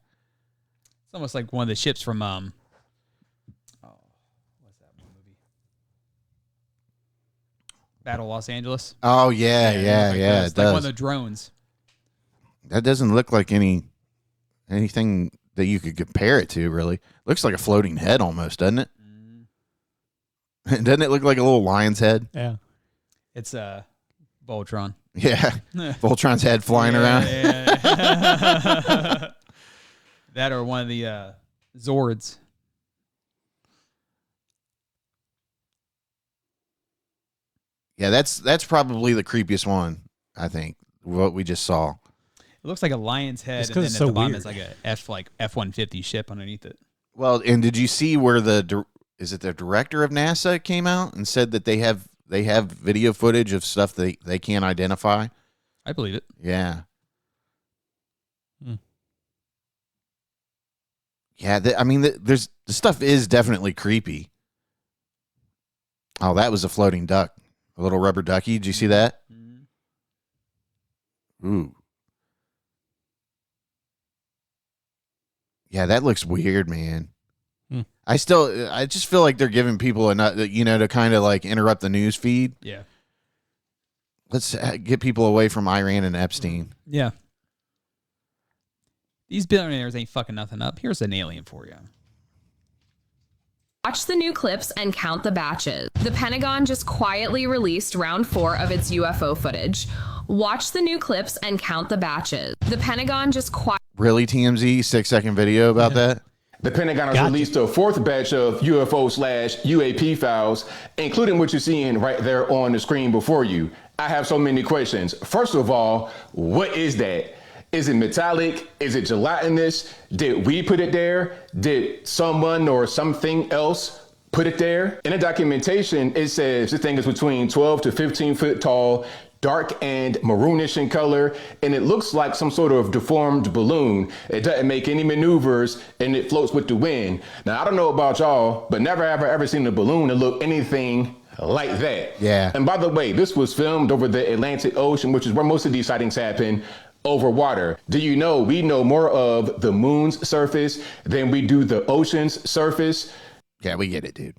It's almost like one of the ships from what's that movie? Battle Los Angeles. Oh yeah. Like It it's does. like one of the drones. That doesn't look like anything that you could compare it to, really. Looks like a floating head almost, doesn't it? Doesn't it look like a little lion's head? Yeah. It's Voltron. Yeah. Voltron's head flying around. Yeah. That or one of the Zords. Yeah, that's probably the creepiest one, I think, what we just saw. It looks like a lion's head, It's and 'cause then it's at so the bottom weird. is like a F-150 ship underneath it. Well, and did you see where is it the director of NASA came out and said that they have they have video footage of stuff they can't identify. I believe it. Yeah. Yeah, the stuff is definitely creepy. Oh, that was a floating duck. A little rubber ducky. Did you see that? Ooh. Yeah, that looks weird, man. I just feel like they're giving people enough, to kind of like interrupt the news feed. Yeah. Let's get people away from Iran and Epstein. Yeah. These billionaires ain't fucking nothing up. Here's an alien for you. Watch the new clips and count the batches. The Pentagon just quietly released round 4 of its UFO footage. Watch the new clips and count the batches. The Pentagon just Really, TMZ? 6-second video about that? The Pentagon has released a 4th batch of UFO/UAP files, including what you're seeing right there on the screen before you. I have so many questions. First of all, what is that? Is it metallic? Is it gelatinous? Did we put it there? Did someone or something else put it there? In the documentation, it says this thing is between 12 to 15 foot tall, dark and maroonish in color, and it looks like some sort of deformed balloon. It doesn't make any maneuvers, and it floats with the wind. Now, I don't know about y'all, but never ever seen a balloon that look anything like that. Yeah. And by the way, this was filmed over the Atlantic Ocean, which is where most of these sightings happen, over water. Do you know we know more of the moon's surface than we do the ocean's surface? Yeah, we get it, dude.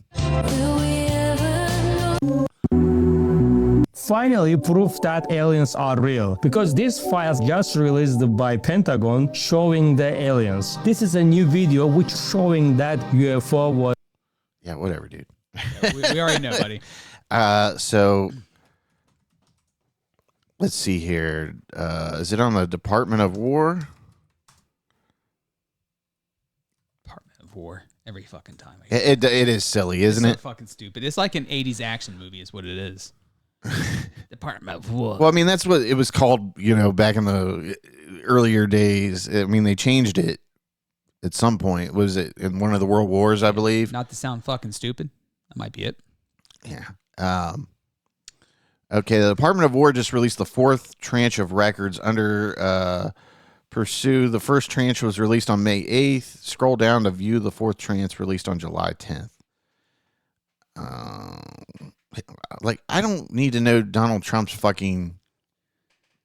Finally, proof that aliens are real, because these files just released by Pentagon showing the aliens. This is a new video which showing that UFO was... Yeah, whatever, dude. Yeah, we already know, buddy. So let's see here. Is it on the Department of War? Department of War. Every fucking time. It is silly, isn't it's it? So fucking stupid. It's like an 80s action movie is what it is. Department of War. Well, I mean, that's what it was called, back in the earlier days. I mean, they changed it at some point. Was it in one of the world wars, I believe? Not to sound fucking stupid. That might be it. Yeah. Okay, the Department of War just released the 4th tranche of records under Pursue. The first tranche was released on May 8th. Scroll down to view the 4th tranche released on July 10th. I don't need to know Donald Trump's fucking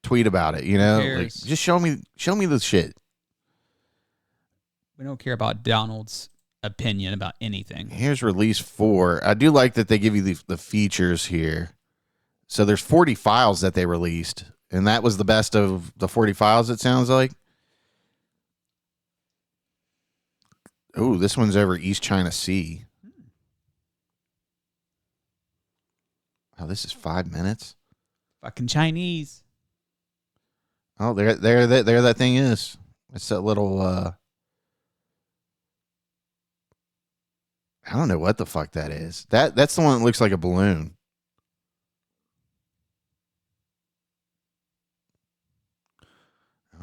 tweet about it, Like, just show me the shit. We don't care about Donald's opinion about anything. Here's release 4. I do like that they give you the features here. So there's 40 files that they released, and that was the best of the 40 files, it sounds like. Oh, this one's over East China Sea. Oh, this is 5 minutes. Fucking Chinese. Oh, there that thing is. It's that little. I don't know what the fuck that is. That's the one that looks like a balloon.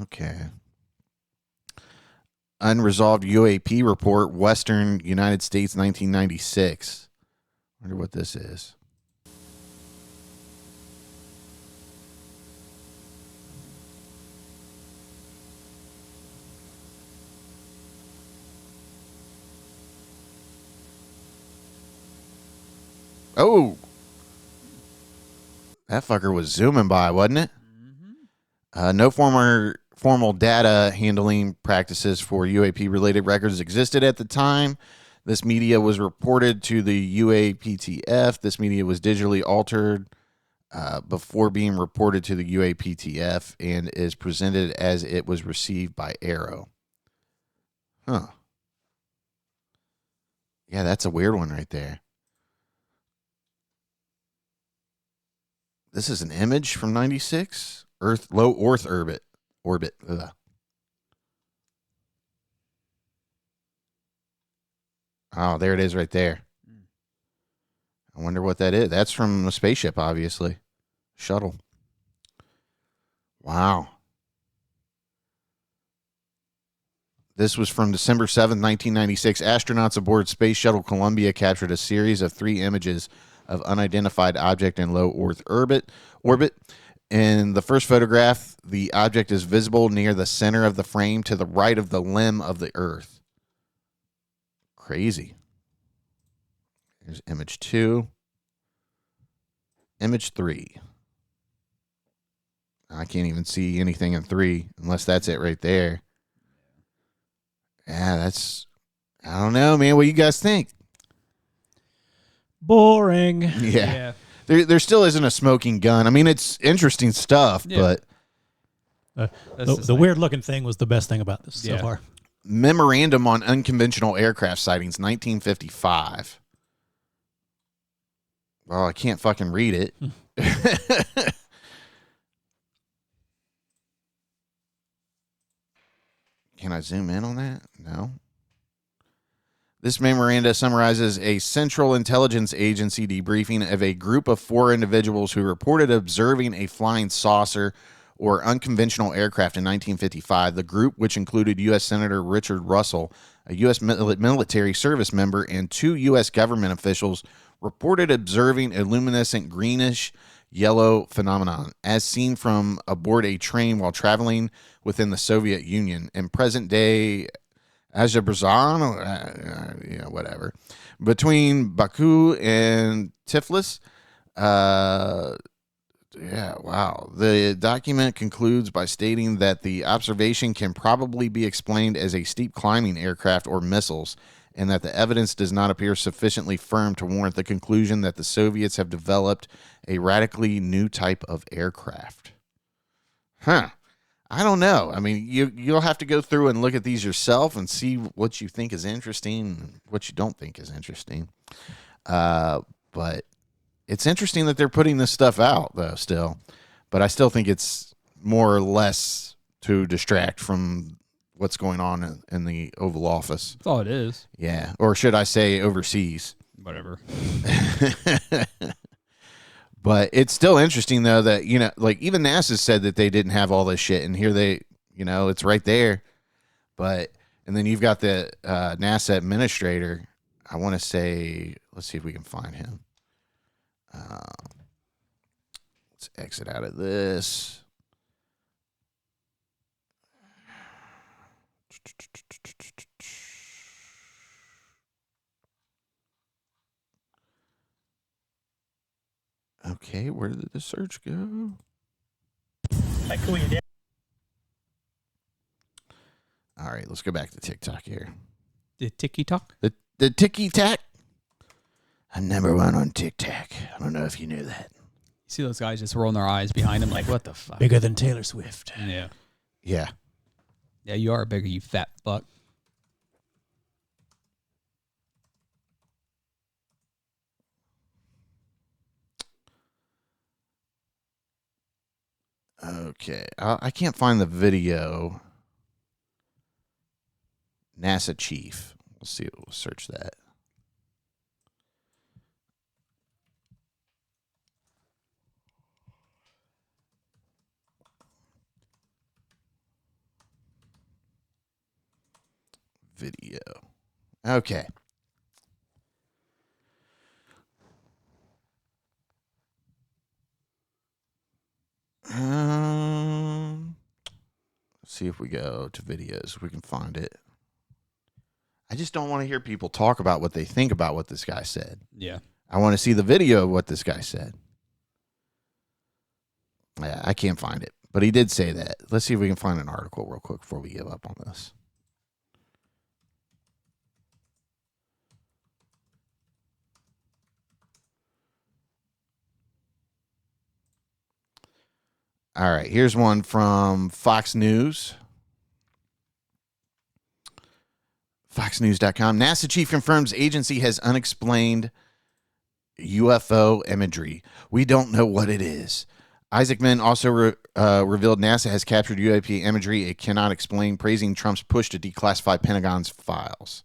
Okay. Unresolved UAP report, Western United States, 1996. Wonder what this is. Oh, that fucker was zooming by, wasn't it? Mm-hmm. No formal data handling practices for UAP-related records existed at the time. This media was reported to the UAPTF. This media was digitally altered before being reported to the UAPTF and is presented as it was received by Arrow. Huh. Yeah, that's a weird one right there. This is an image from 96. Low Earth orbit. Ugh. Oh, there it is right there. I wonder what that is. That's from a spaceship, obviously. Shuttle. Wow. This was from December 7th, 1996. Astronauts aboard Space Shuttle Columbia captured a series of 3 images of unidentified object in low Earth orbit. In the first photograph, the object is visible near the center of the frame to the right of the limb of the Earth. Crazy. Here's image 2. Image 3. I can't even see anything in 3 unless that's it right there. Yeah, I don't know, man. What do you guys think? Boring. Yeah. There still isn't a smoking gun. I mean, it's interesting stuff, but the weird looking thing was the best thing about this so far. Memorandum on Unconventional Aircraft Sightings, 1955. Well, I can't fucking read it. Can I zoom in on that? No. This memoranda summarizes a Central Intelligence Agency debriefing of a group of 4 individuals who reported observing a flying saucer or unconventional aircraft in 1955. The group, which included U.S. Senator Richard Russell, a U.S. military service member, and 2 U.S. government officials, reported observing a luminescent greenish-yellow phenomenon as seen from aboard a train while traveling within the Soviet Union in present-day Azerbaijan, whatever, between Baku and Tiflis. Wow. The document concludes by stating that the observation can probably be explained as a steep climbing aircraft or missiles, and that the evidence does not appear sufficiently firm to warrant the conclusion that the Soviets have developed a radically new type of aircraft. I don't know. I mean, you'll have to go through and look at these yourself and see what you think is interesting and what you don't think is interesting. But it's interesting that they're putting this stuff out, though, still. But I still think it's more or less to distract from what's going on in the Oval Office. That's all it is. Yeah. Or should I say overseas? Whatever. But it's still interesting, though, that, like even NASA said that they didn't have all this shit. And here they, it's right there. And then you've got the NASA administrator. I want to say, let's see if we can find him. Let's exit out of this. Okay, where did the search go? All right, let's go back to TikTok here. The TikTok? The Tiki-Tac? I'm #1 on TikTok. I don't know if you knew that. You see those guys just rolling their eyes behind them like, what the fuck? Bigger than Taylor Swift. Yeah. Yeah. Yeah, you are bigger, you fat fuck. Okay. I can't find the video. NASA chief. Let's see. We'll search that. Video. Okay. Let's see if we go to videos, if we can find it. I just don't want to hear people talk about what they think about what this guy said. Yeah. I want to see the video of what this guy said. Yeah, I can't find it, but he did say that. Let's see if we can find an article real quick before we give up on this. All right, here's one from Fox News. FoxNews.com. NASA chief confirms agency has unexplained UFO imagery. We don't know what it is. Isaacman also revealed NASA has captured UAP imagery it cannot explain, praising Trump's push to declassify Pentagon's files.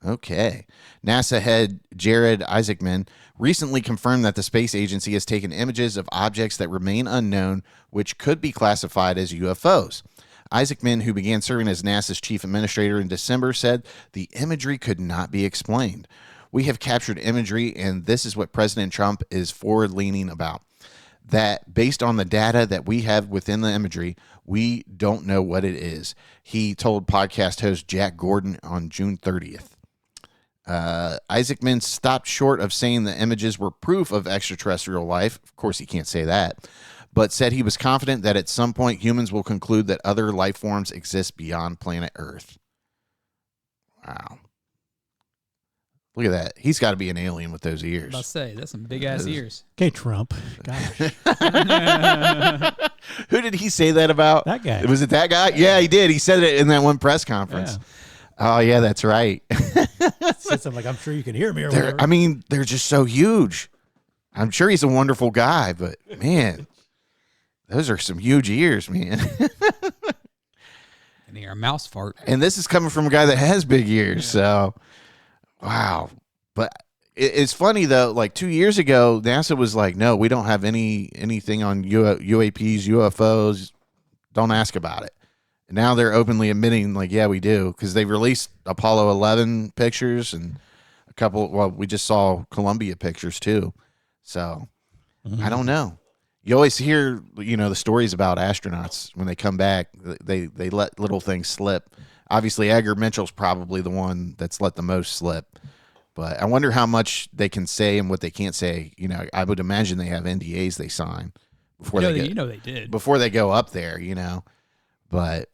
Okay. NASA head Jared Isaacman recently confirmed that the space agency has taken images of objects that remain unknown, which could be classified as UFOs. Isaacman, who began serving as NASA's chief administrator in December, said the imagery could not be explained. We have captured imagery, and this is what President Trump is forward-leaning about. That based on the data that we have within the imagery, we don't know what it is. He told podcast host Jack Gordon on June 30th. Isaacman stopped short of saying the images were proof of extraterrestrial life. Of course, he can't say that, but said he was confident that at some point humans will conclude that other life forms exist beyond planet Earth. Wow. Look at that. He's got to be an alien with those ears. I'll say, that's some big-ass ears. Okay, Trump. Gosh. Who did he say that about? That guy. Was it that guy? Yeah, he did. He said it in that one press conference. Oh, yeah, that's right. Said something like, I'm sure you can hear me or whatever. I mean, they're just so huge. I'm sure he's a wonderful guy, but, man, those are some huge ears, man. And hear a mouse fart. And this is coming from a guy that has big ears, so... Wow. But it's funny, though, like 2 years ago, NASA was like, no, we don't have anything on UAPs, UFOs. Don't ask about it. And now they're openly admitting, like, yeah, we do. Because they released Apollo 11 pictures and a couple, well, we just saw Columbia pictures, too. So, I don't know. You always hear, the stories about astronauts when they come back. They let little things slip. Obviously, Edgar Mitchell's probably the one that's let the most slip. But I wonder how much they can say and what they can't say. I would imagine they have NDAs they sign before they did. Before they go up there, But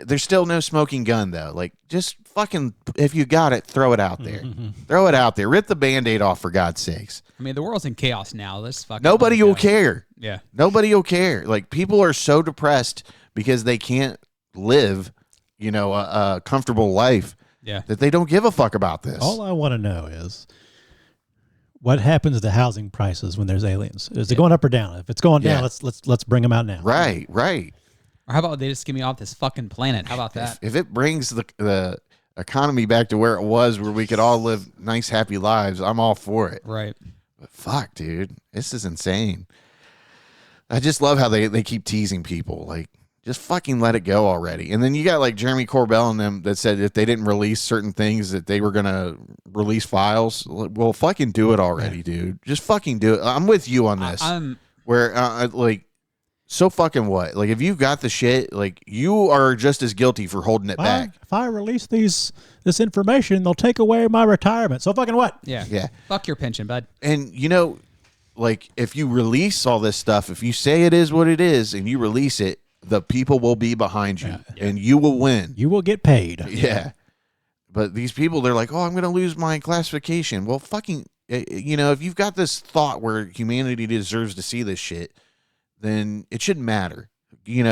there's still no smoking gun, though. Like, just fucking, if you got it, throw it out there. Throw it out there. Rip the Band-Aid off, for God's sakes. I mean, the world's in chaos now. Let's fucking... Nobody will care. Yeah. Nobody will care. Like, people are so depressed because they can't live... a comfortable life, that they don't give a fuck about this. All I want to know is what happens to housing prices when there's aliens? Is it going up or down? If it's going down, let's bring them out now. Right. Or how about they just get me off this fucking planet? How about that? If it brings the economy back to where it was, where we could all live nice, happy lives, I'm all for it. Right. But fuck, dude, this is insane. I just love how they keep teasing people. Like, just fucking let it go already. And then you got like Jeremy Corbell and them that said if they didn't release certain things that they were going to release files. Well, fucking do it already, dude. Just fucking do it. I'm with you on this. So fucking what? Like, if you got the shit, like, you are just as guilty for holding it back. If I release this information, they'll take away my retirement. So fucking what? Yeah. Yeah. Fuck your pension, bud. And, like, if you release all this stuff, if you say it is what it is and you release it, the people will be behind you and you will win. You will get paid. Yeah. But these people, they're like, oh, I'm going to lose my classification. Well, fucking, if you've got this thought where humanity deserves to see this shit, then it shouldn't matter.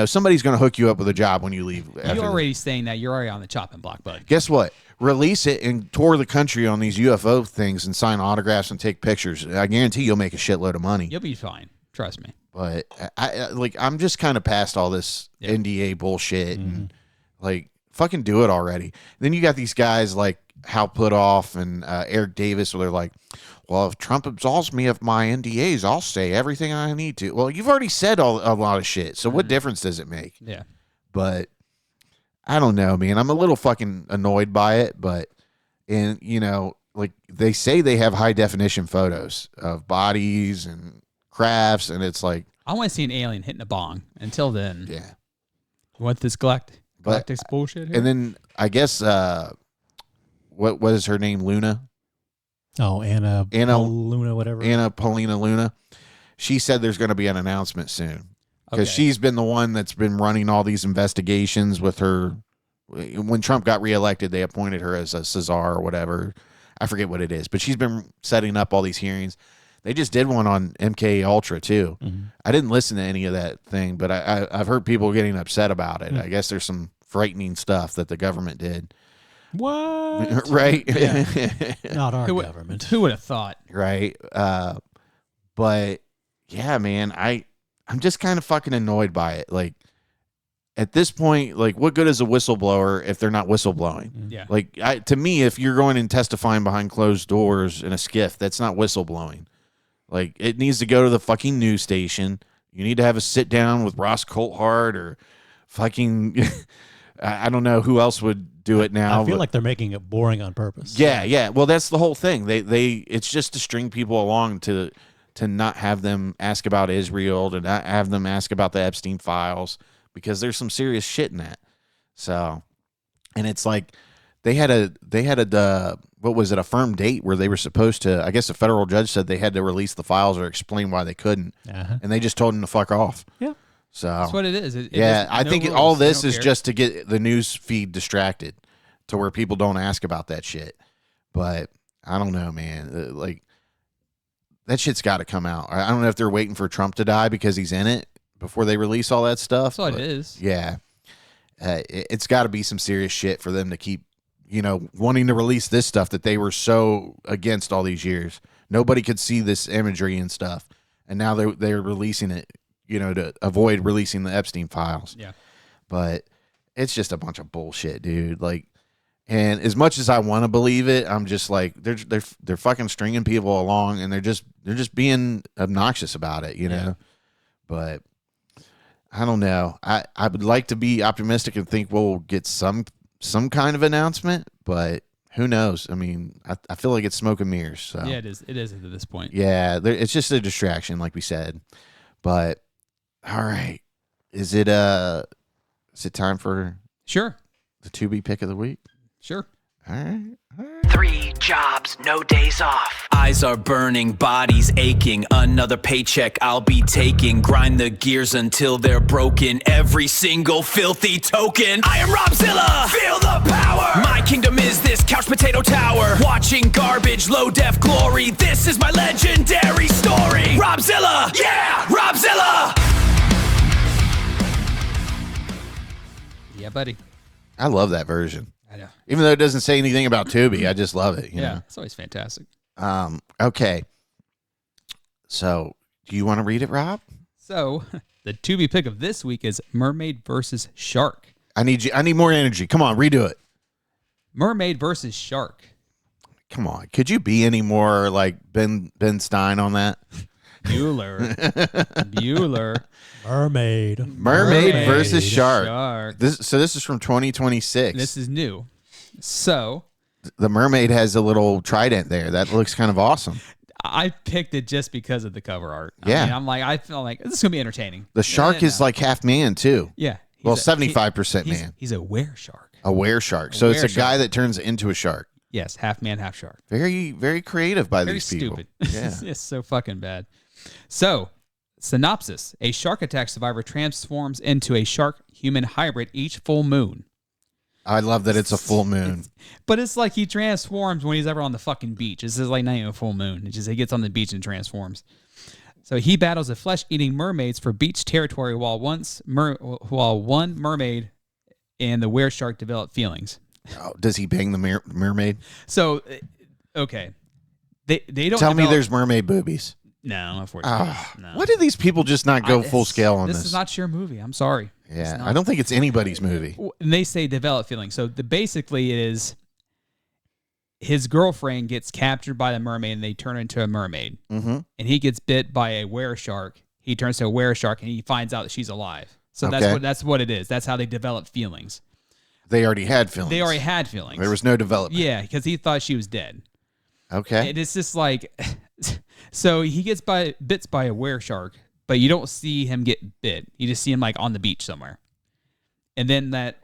Somebody's going to hook you up with a job when you leave. You're already saying that. You're already on the chopping block, bud. Guess what? Release it and tour the country on these UFO things and sign autographs and take pictures. I guarantee you'll make a shitload of money. You'll be fine. Trust me. But I'm just kind of past all this NDA bullshit and like fucking do it already. Then you got these guys like Hal Puthoff and Eric Davis, where they're like, well, if Trump absolves me of my NDAs, I'll say everything I need to. Well, you've already said a lot of shit. So what difference does it make? Yeah. But I don't know, man. I'm a little fucking annoyed by it. But, like they say they have high definition photos of bodies and crafts, and it's like, I want to see an alien hitting a bong. Until then, yeah. You want this galactic bullshit here? And then I guess what is her name? Luna. Oh, Anna Luna, whatever. Anna Paulina Luna. She said there's going to be an announcement soon because she's been the one that's been running all these investigations with her. When Trump got reelected, they appointed her as a Cesar or whatever. I forget what it is, but she's been setting up all these hearings. They just did one on MK Ultra too. Mm-hmm. I didn't listen to any of that thing, but I've heard people getting upset about it. I guess there's some frightening stuff that the government did. What? Right? Yeah. Not our government. Who would have thought? Right. But yeah, man, I'm just kind of fucking annoyed by it. Like, at this point, like, what good is a whistleblower if they're not whistleblowing? Yeah. Like, to me, if you're going and testifying behind closed doors in a skiff, that's not whistleblowing. Like, it needs to go to the fucking news station. You need to have a sit down with Ross Coulthart or fucking, I don't know who else would do it now. I feel like they're making it boring on purpose. Yeah. Well, that's the whole thing. It's just to string people along to not have them ask about Israel, to not have them ask about the Epstein files, because there's some serious shit in that. So, and it's like they had a what was it, a firm date where they were supposed to, I guess the federal judge said they had to release the files or explain why they couldn't. And they just told them to fuck off. Yeah. So that's what it is. I think all this is just to get the news feed distracted to where people don't ask about that shit. But I don't know, man. Like, that shit's got to come out. I don't know if they're waiting for Trump to die because he's in it before they release all that stuff. That's what it is. Yeah. It's got to be some serious shit for them to keep, wanting to release this stuff that they were so against all these years. Nobody could see this imagery and stuff. And now they're releasing it, to avoid releasing the Epstein files. Yeah. But it's just a bunch of bullshit, dude. Like, and as much as I want to believe it, I'm just like, they're fucking stringing people along, and they're just being obnoxious about it, know. But I don't know. I would like to be optimistic and think we'll get some kind of announcement, but who knows? I mean, I feel like it's smoke and mirrors. So. Yeah, it is. It is at this point. Yeah, it's just a distraction, like we said. But all right, is it time for the Tubi pick of the week? Sure. All right. 3 jobs, no days off. Eyes are burning, bodies aching. Another paycheck I'll be taking. Grind the gears until they're broken. Every single filthy token. I am Robzilla. Feel the power. My kingdom is this couch potato tower. Watching garbage, low def glory. This is my legendary story. Robzilla. Yeah, Robzilla. Yeah, buddy. I love that version. I know. Even though it doesn't say anything about Tubi, I just love it. You know? It's always fantastic. Okay. So, do you want to read it, Rob? So, the Tubi pick of this week is Mermaid versus Shark. I need more energy. Come on, redo it. Mermaid versus Shark. Come on. Could you be any more like Ben Stein on that? Bueller. Mermaid versus Shark. This is from 2026. This is new. So the mermaid has a little trident there. That looks kind of awesome. I picked it just because of the cover art. Yeah. I feel like this is gonna be entertaining. The shark is like half man too. Yeah. Well, 75% man. He's a were-shark. A were-shark. So it's a guy that turns into a shark. Yes, half man, half shark. Very, very creative by Very these people. Stupid. Yeah. It's so fucking bad. So, synopsis. A shark attack survivor transforms into a shark-human hybrid each full moon. I love that it's a full moon. But it's like he transforms when he's ever on the fucking beach. This is like not even a full moon. It's just he gets on the beach and transforms. So he battles the flesh-eating mermaids for beach territory while one mermaid and the were-shark develop feelings. Oh, does he bang the mermaid? So, okay. They don't tell me there's mermaid boobies. No, unfortunately. No. Why do these people just not go full scale on this? This is not your movie. I'm sorry. Yeah, I don't think it's anybody's movie. And they say develop feelings. So basically it is his girlfriend gets captured by the mermaid and they turn into a mermaid. Mm-hmm. And he gets bit by a were-shark. He turns to a were-shark and he finds out that she's alive. So that's what it is. That's how they develop feelings. They already had feelings. There was no development. Yeah, because he thought she was dead. Okay. And it's just like... So he gets bits by a were-shark, but you don't see him get bit. You just see him like on the beach somewhere. And then that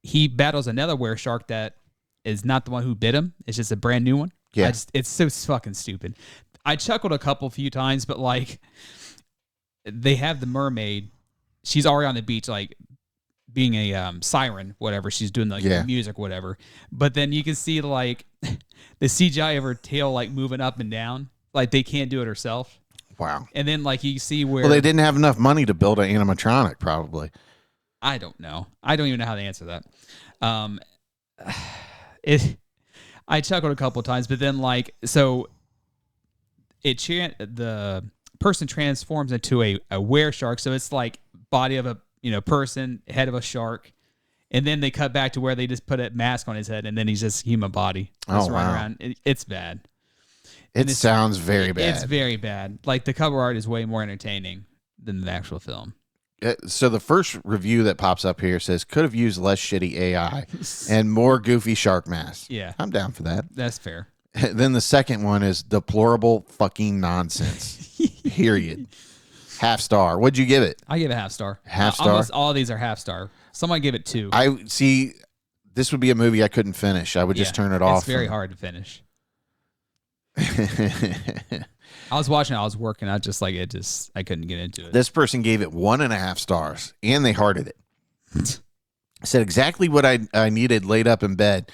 he battles another were-shark that is not the one who bit him. It's just a brand new one. Yeah. It's so fucking stupid. I chuckled a few times, but like they have the mermaid. She's already on the beach, like being a siren, whatever. She's doing like the music, whatever. But then you can see like the CGI of her tail like moving up and down. Like they can't do it herself. Wow. And then like you see where... Well, they didn't have enough money to build an animatronic, probably. I don't know. I don't even know how to answer that. I chuckled a couple of times, but then like, so the person transforms into a were-shark. So it's like body of a person, head of a shark. And then they cut back to where they just put a mask on his head and then he's just human body. Just running around. It's bad. It sounds very bad. It's very bad. Like the cover art is way more entertaining than the actual film. So the first review that pops up here says could have used less shitty AI and more goofy shark masks. Yeah. I'm down for that. That's fair. Then the second one is deplorable fucking nonsense. Period. Half star. What'd you give it? I give it half star. Half star? Almost all of these are half star. Someone gave it 2. I see. This would be a movie I couldn't finish. I would just turn it off. It's very hard to finish. I was watching it. I was working. I couldn't get into it. This person gave it 1.5 stars, and they hearted it. Said exactly what I needed laid up in bed.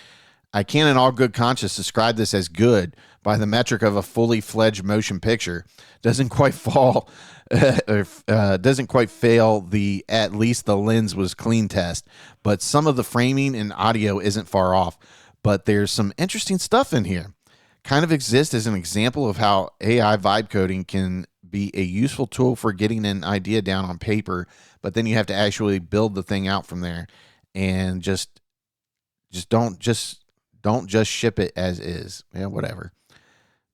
I can in all good conscience describe this as good by the metric of a fully fledged motion picture. Doesn't quite fail the at least the lens was clean test, but some of the framing and audio isn't far off. But there's some interesting stuff in here. Kind of exists as an example of how AI vibe coding can be a useful tool for getting an idea down on paper, but then you have to actually build the thing out from there, and just don't just ship it as is. Yeah, whatever.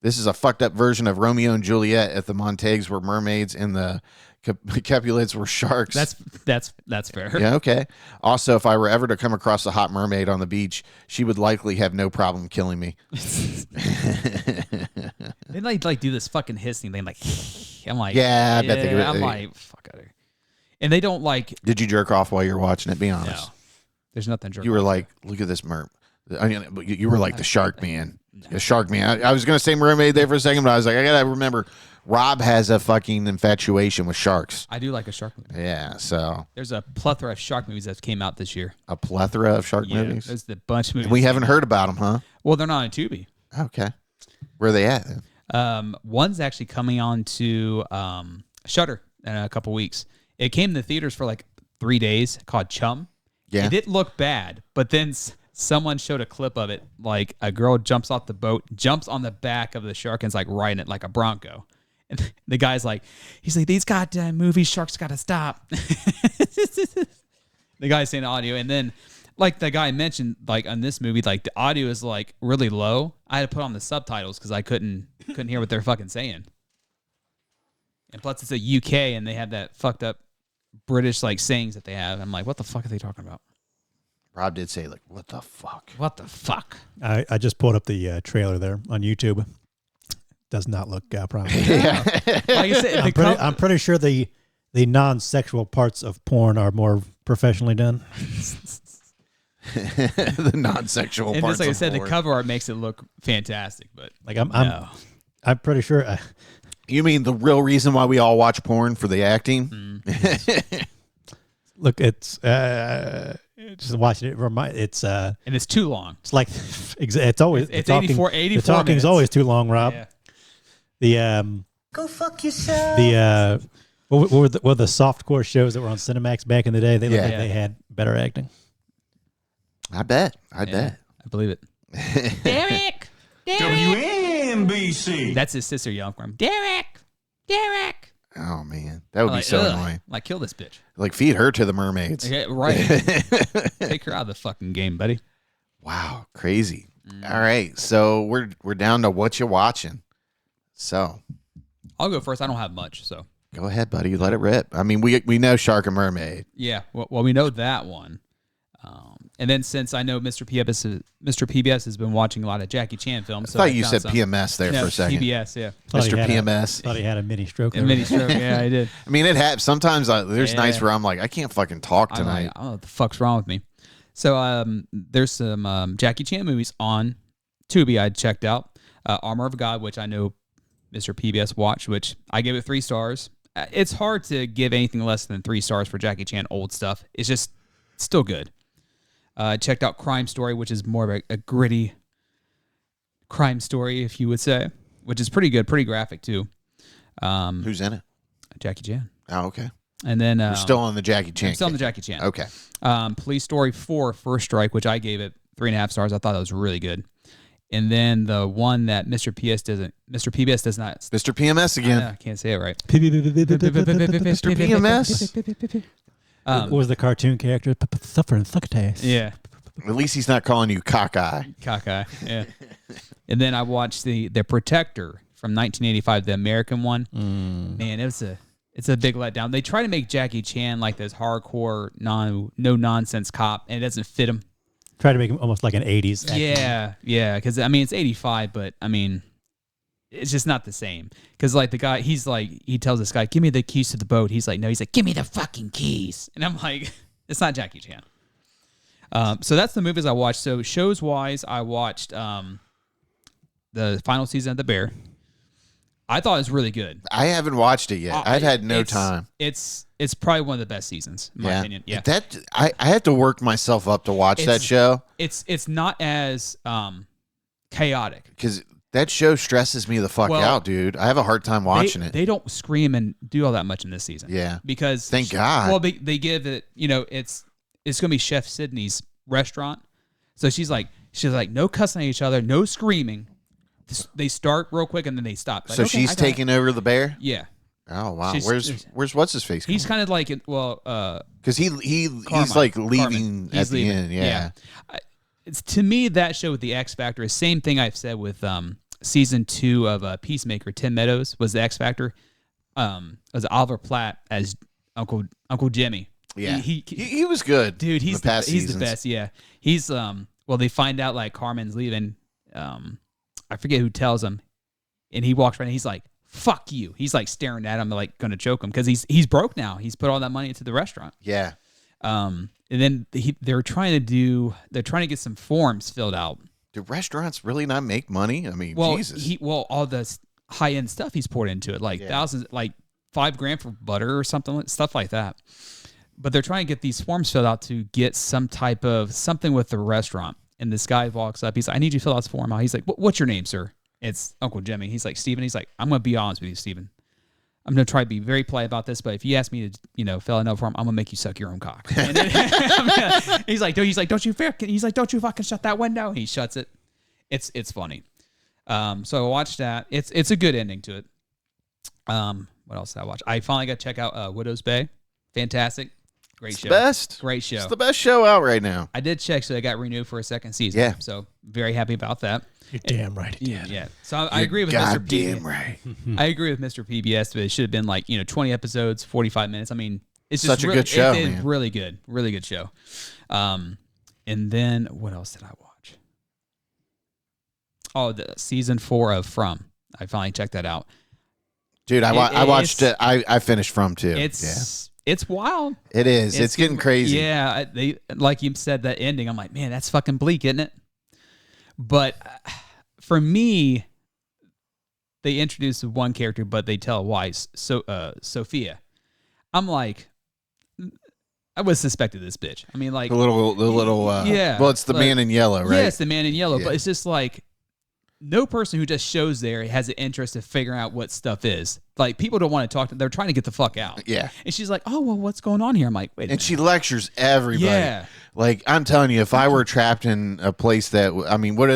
This is a fucked up version of Romeo and Juliet if the Montagues were mermaids and the Capulets were sharks. That's fair. Yeah, okay. Also, if I were ever to come across a hot mermaid on the beach, she would likely have no problem killing me. They like do this fucking hissing thing, like I'm like, yeah, I bet they would. I'm like, fuck out of here. And they don't like. Did you jerk off while you were watching it? Be honest. No, there's nothing. You were like, look at this merm. I mean, you were like the shark man. The shark man. I was gonna say mermaid there for a second, but I was like, I gotta remember. Rob has a fucking infatuation with sharks. I do like a shark movie. Yeah, so there's a plethora of shark movies that came out this year. A plethora of shark movies. There's a bunch of movies. And we haven't heard about them, huh? Well, they're not on Tubi. Okay, where are they at? One's actually coming on to Shudder in a couple weeks. It came in the theaters for like 3 days. Called Chum. Yeah, it didn't look bad, but then someone showed a clip of it. Like a girl jumps off the boat, jumps on the back of the shark, and is like riding it like a Bronco. And the guy's like, he's like, these goddamn movie sharks got to stop. The guy's saying audio. And then, like the guy mentioned, like on this movie, like the audio is like really low. I had to put on the subtitles because I couldn't hear what they're fucking saying. And plus, it's a UK and they have that fucked up British like sayings that they have. I'm like, what the fuck are they talking about? Rob did say, like, what the fuck? What the fuck? I just pulled up the trailer there on YouTube. Does not look promising. Yeah. Like I said, I'm pretty sure the non-sexual parts of porn are more professionally done. The non-sexual and parts. Just like I of said, porn. the cover art makes it look fantastic. But like I'm pretty sure. You mean the real reason why we all watch porn for the acting? Look, it's just watching it. It's and it's too long. It's like it's always it's talking, 84 the talking's minutes. always too long, Rob. Yeah. The go fuck yourself. The what were the softcore shows that were on Cinemax back in the day? They looked like they had better acting. I bet. I believe it. Derek. WNBC. That's his sister yelling for him. Derek. Oh man, that would be so annoying. Like, kill this bitch. Like, feed her to the mermaids. Yeah, right. Take her out of the fucking game, buddy. Wow, crazy. All right, so we're down to what you watching. So I'll go first. I don't have much, so go ahead, buddy. Let it rip. I mean, we know Shark and Mermaid. Yeah, well, we know that one. And then since I know Mr. PBS has been watching a lot of Jackie Chan films. I thought you said PMS there for a second. PBS, yeah. Mr. PMS. Thought he had a mini stroke. A mini stroke, yeah, I did. I mean, it happens. Sometimes there's nights where I'm like, I can't fucking talk tonight. Like, I don't know what the fuck's wrong with me. So there's some Jackie Chan movies on Tubi I checked out. Armor of God, which I know Mr. PBS watched, which I gave it 3 stars. It's hard to give anything less than 3 stars for Jackie Chan old stuff. It's just still good. Checked out Crime Story, which is more of a gritty crime story, if you would say, which is pretty good, pretty graphic too. Who's in it? Jackie Chan. Oh, okay. And then we're still on the Jackie Chan. Still on the Jackie Chan. Okay. Police Story 4, First Strike, which I gave it 3.5 stars. I thought that was really good. And then the one that Mr. PBS does not. Mr. PMS again. I can't say it right. Mr. PMS. What was the cartoon character? Suffering succotash. Yeah. At least he's not calling you cockeye. Cockeye, yeah. And then I watched the Protector from 1985, the American one. Man, it's It's a big letdown. They try to make Jackie Chan like this hardcore, no nonsense cop, and it doesn't fit him. Try to make him almost like an 80s action. Yeah. Because, I mean, it's 85, but, I mean, it's just not the same. Because, like, the guy, he's like, he tells this guy, give me the keys to the boat. He's like, no. He's like, give me the fucking keys. And I'm like, it's not Jackie Chan. So that's the movies I watched. So shows-wise, I watched the final season of The Bear. I thought it was really good. I haven't watched it yet. I've had no time. It's probably one of the best seasons, in my opinion. Yeah, I have to work myself up to watch that show. It's not as chaotic because that show stresses me the fuck out, dude. I have a hard time watching it. They don't scream and do all that much in this season. Yeah, because thank God. Well, they give it. It's gonna be Chef Sydney's restaurant, so she's like no cussing at each other, no screaming. They start real quick and then they stop. Like, so she's taking over the bear? Yeah. Oh wow. Where's what's his face? He's kind of like because he's like leaving at the end. Yeah. It's to me that show with the X Factor is same thing I've said with season 2 of Peacemaker. Tim Meadows was the X Factor. Was Oliver Platt as Uncle Jimmy. Yeah. He was good, dude. He's the best. Yeah. He's they find out like Carmen's leaving. I forget who tells him, and he walks around and he's like, fuck you. He's like staring at him, like going to choke him because he's broke now. He's put all that money into the restaurant. Yeah. And then they're trying to get some forms filled out. Do restaurants really not make money? I mean, Jesus. All the high end stuff he's poured into it, like thousands, like $5,000 for butter or something, stuff like that. But they're trying to get these forms filled out to get some type of something with the restaurant. And this guy walks up. He's like, I need you to fill out this form. He's like, what's your name, sir? It's Uncle Jimmy. He's like, Steven. He's like, I'm going to be honest with you, Steven. I'm going to try to be very polite about this, but if you ask me to, fill out another form, I'm going to make you suck your own cock. And then, he's like, don't you fucking shut that window. And he shuts it. It's funny. So I watched that. It's a good ending to it. What else did I watch? I finally got to check out Widow's Bay. Fantastic. Great show. Best. Great show. It's the best show out right now. I did check, so they got renewed for a second season. Yeah. So very happy about that. You're damn right. Yeah. So I agree with Mr. PBS. Damn right. I agree with Mr. PBS, but it should have been like 20 episodes, 45 minutes. I mean, it's just such a good show. It's really good, really good show. And then what else did I watch? Oh, the season 4 of From. I finally checked that out. Dude, I watched it. I finished From too. It's wild. It is. It's getting crazy. Yeah, they like you said that ending. I'm like, man, that's fucking bleak, isn't it? But for me, they introduce one character, but they tell why. So Sophia, I'm like, I was suspected this bitch. I mean, like the little. Yeah. Well, it's the man in yellow, right? Yeah, it's the man in yellow. Yeah. But it's just like no person who just shows there has an interest in figuring out what stuff is. Like, people don't want to talk to them. They're trying to get the fuck out. Yeah. And she's like, oh, well, what's going on here? I'm like, wait a minute. And she lectures everybody. Yeah. Like, I'm telling you, if I were trapped in a place that, I mean, what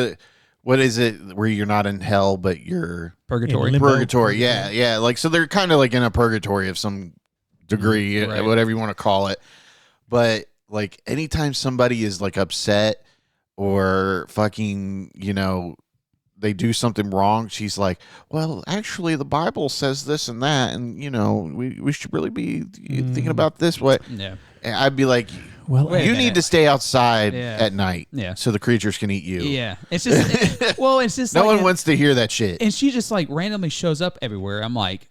is it where you're not in hell, but you're... Purgatory. Purgatory, yeah, yeah. Like, so they're kind of like in a purgatory of some degree, right. Whatever you want to call it. But, like, anytime somebody is, like, upset or fucking, they do something wrong, she's like, well, actually the Bible says this and that, and we should really be thinking about this way. Yeah. And I'd be like, well, you need to stay outside at night, so the creatures can eat you. Yeah, it's just it's just no one wants to hear that shit. And she just like randomly shows up everywhere. I'm like,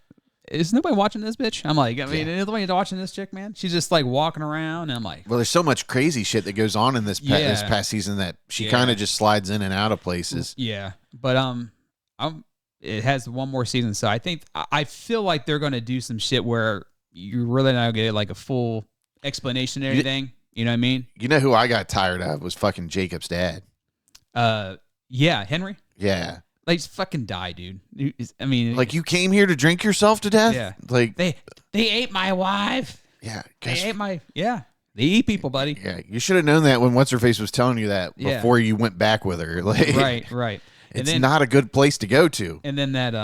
is nobody watching this bitch? I'm like, is nobody watching this chick, man? She's just like walking around, and I'm like, well, there's so much crazy shit that goes on in this past season that she kind of just slides in and out of places. Yeah, but it has one more season, so I feel like they're going to do some shit where you're really not going to get like a full explanation and everything. You know what I mean? You know who I got tired of was fucking Jacob's dad. Yeah, Henry. Yeah. Like, just fucking die, dude. I mean, like, you came here to drink yourself to death? Yeah. Like, they ate my wife. Yeah. They ate my, They eat people, buddy. Yeah. You should have known that when What's-Her-Face was telling you that before you went back with her. Like, right. It's not a good place to go to. And then that,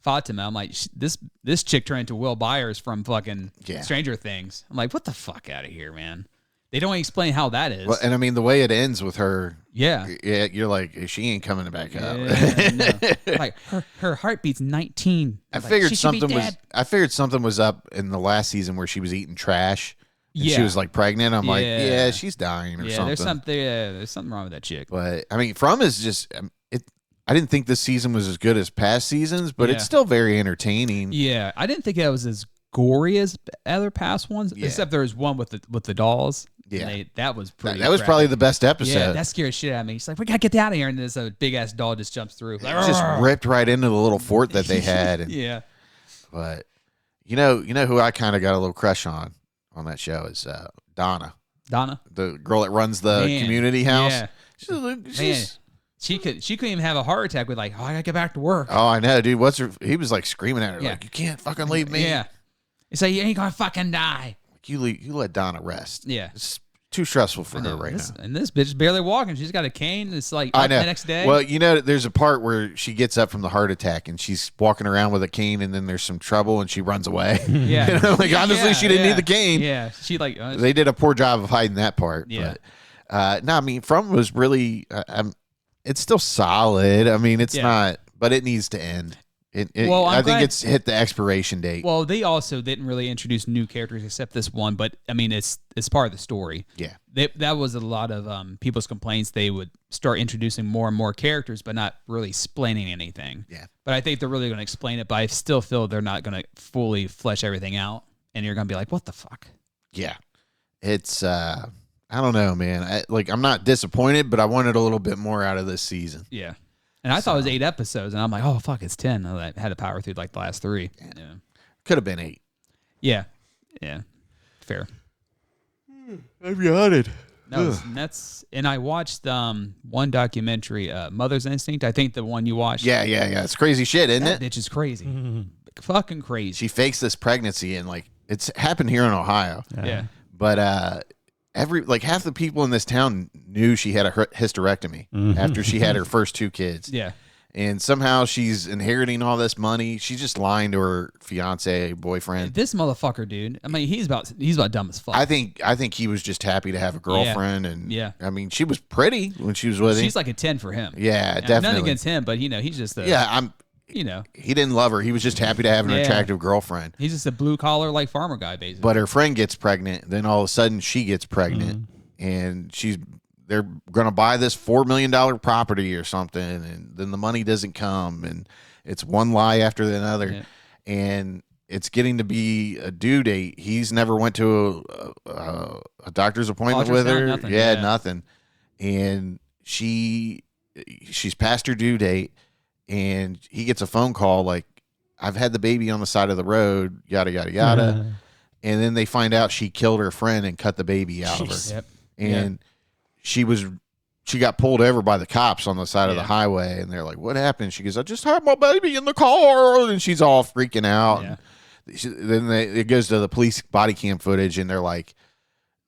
Fatima, I'm like, this chick turned into Will Byers from fucking Stranger Things. I'm like, what the fuck out of here, man? They don't explain how that is. Well, and I mean the way it ends with her. Yeah. Yeah, you're like, she ain't coming back up. No. Like her heartbeat's 19. I Like, figured she should be something was. dead. I figured something was up in the last season where she was eating trash. And Yeah. she was like pregnant. I'm like, Yeah. yeah, she's dying or something. There's something wrong with that chick. But I mean, From is just it. I didn't think this season was as good as past seasons, but Yeah. it's still very entertaining. Yeah, I didn't think that was as gory as other past ones, Yeah. except there was one with the dolls. Yeah. That was pretty. That was graphic. probably the best episode. Yeah, that scared shit out of me. She's like, "We gotta get out of here," and this big ass doll just jumps through. Like, It just ripped right into the little fort that they had. And, yeah. But you know who I kind of got a little crush on that show is Donna, the girl that runs the Man. community house. Yeah. She's, Man, she couldn't even have a heart attack with like, oh, I gotta get back to work. oh, I know, dude. He was like screaming at her, Yeah. like, you can't fucking leave me. Yeah. He's like, you ain't gonna fucking die. Like, you let Donna rest. Yeah. It's too stressful for I her know. right This- now. And this bitch is barely walking. She's got a cane. It's like I up know. the next day. Well, there's a part where she gets up from the heart attack and she's walking around with a cane, and then there's some trouble and she runs away. yeah. Like, honestly, she didn't need the cane. Yeah. She like They did a poor job of hiding that part. Yeah. But, no, I mean, From was really, it's still solid. I mean, it's not, but it needs to end. Well, I think glad- it's hit the expiration date. Well, they also didn't really introduce new characters except this one, but I mean, it's part of the story. Yeah. That was a lot of people's complaints. They would start introducing more and more characters, but not really explaining anything. Yeah. But I think they're really going to explain it, but I still feel they're not going to fully flesh everything out, and you're going to be like, what the fuck? Yeah. It's, I don't know, man. I'm not disappointed, but I wanted a little bit more out of this season. Yeah. And I thought it was 8 episodes, and I'm like, oh, fuck, it's 10. I had to power through like the last 3. Yeah. Could have been 8. Yeah. Yeah. Fair. I'm yawning. No, and I watched one documentary, Mother's Instinct. I think the one you watched. Yeah. It's crazy shit, isn't That it? bitch is crazy. Fucking crazy. She fakes this pregnancy, and like it's happened here in Ohio. Yeah. But half the people in this town knew she had a hysterectomy after she had her first 2 kids. Yeah. And somehow she's inheriting all this money. She's just lying to her fiance, boyfriend. This motherfucker, dude. I mean, he's about dumb as fuck. I think he was just happy to have a girlfriend, and Yeah. I mean, she was pretty when she was with him. She's like a 10 for him. Yeah, Nothing definitely. against him, but he's just a He didn't love her. He was just happy to have an Yeah. attractive girlfriend. He's just a blue collar like farmer guy, basically. But her friend gets pregnant. Then all of a sudden, she gets pregnant, and they're going to buy this $4 million property or something, and then the money doesn't come, and it's one lie after another, and it's getting to be a due date. He's never went to a doctor's appointment with her. Nothing. Nothing. And she's past her due date, and he gets a phone call like, I've had the baby on the side of the road, yada, yada, yada. And then they find out she killed her friend and cut the baby out of her. Yep. And she got pulled over by the cops on the side of the highway, and they're like, what happened? She goes, I just had my baby in the car. And she's all freaking out. Yeah. Then it goes to the police body cam footage, and they're like,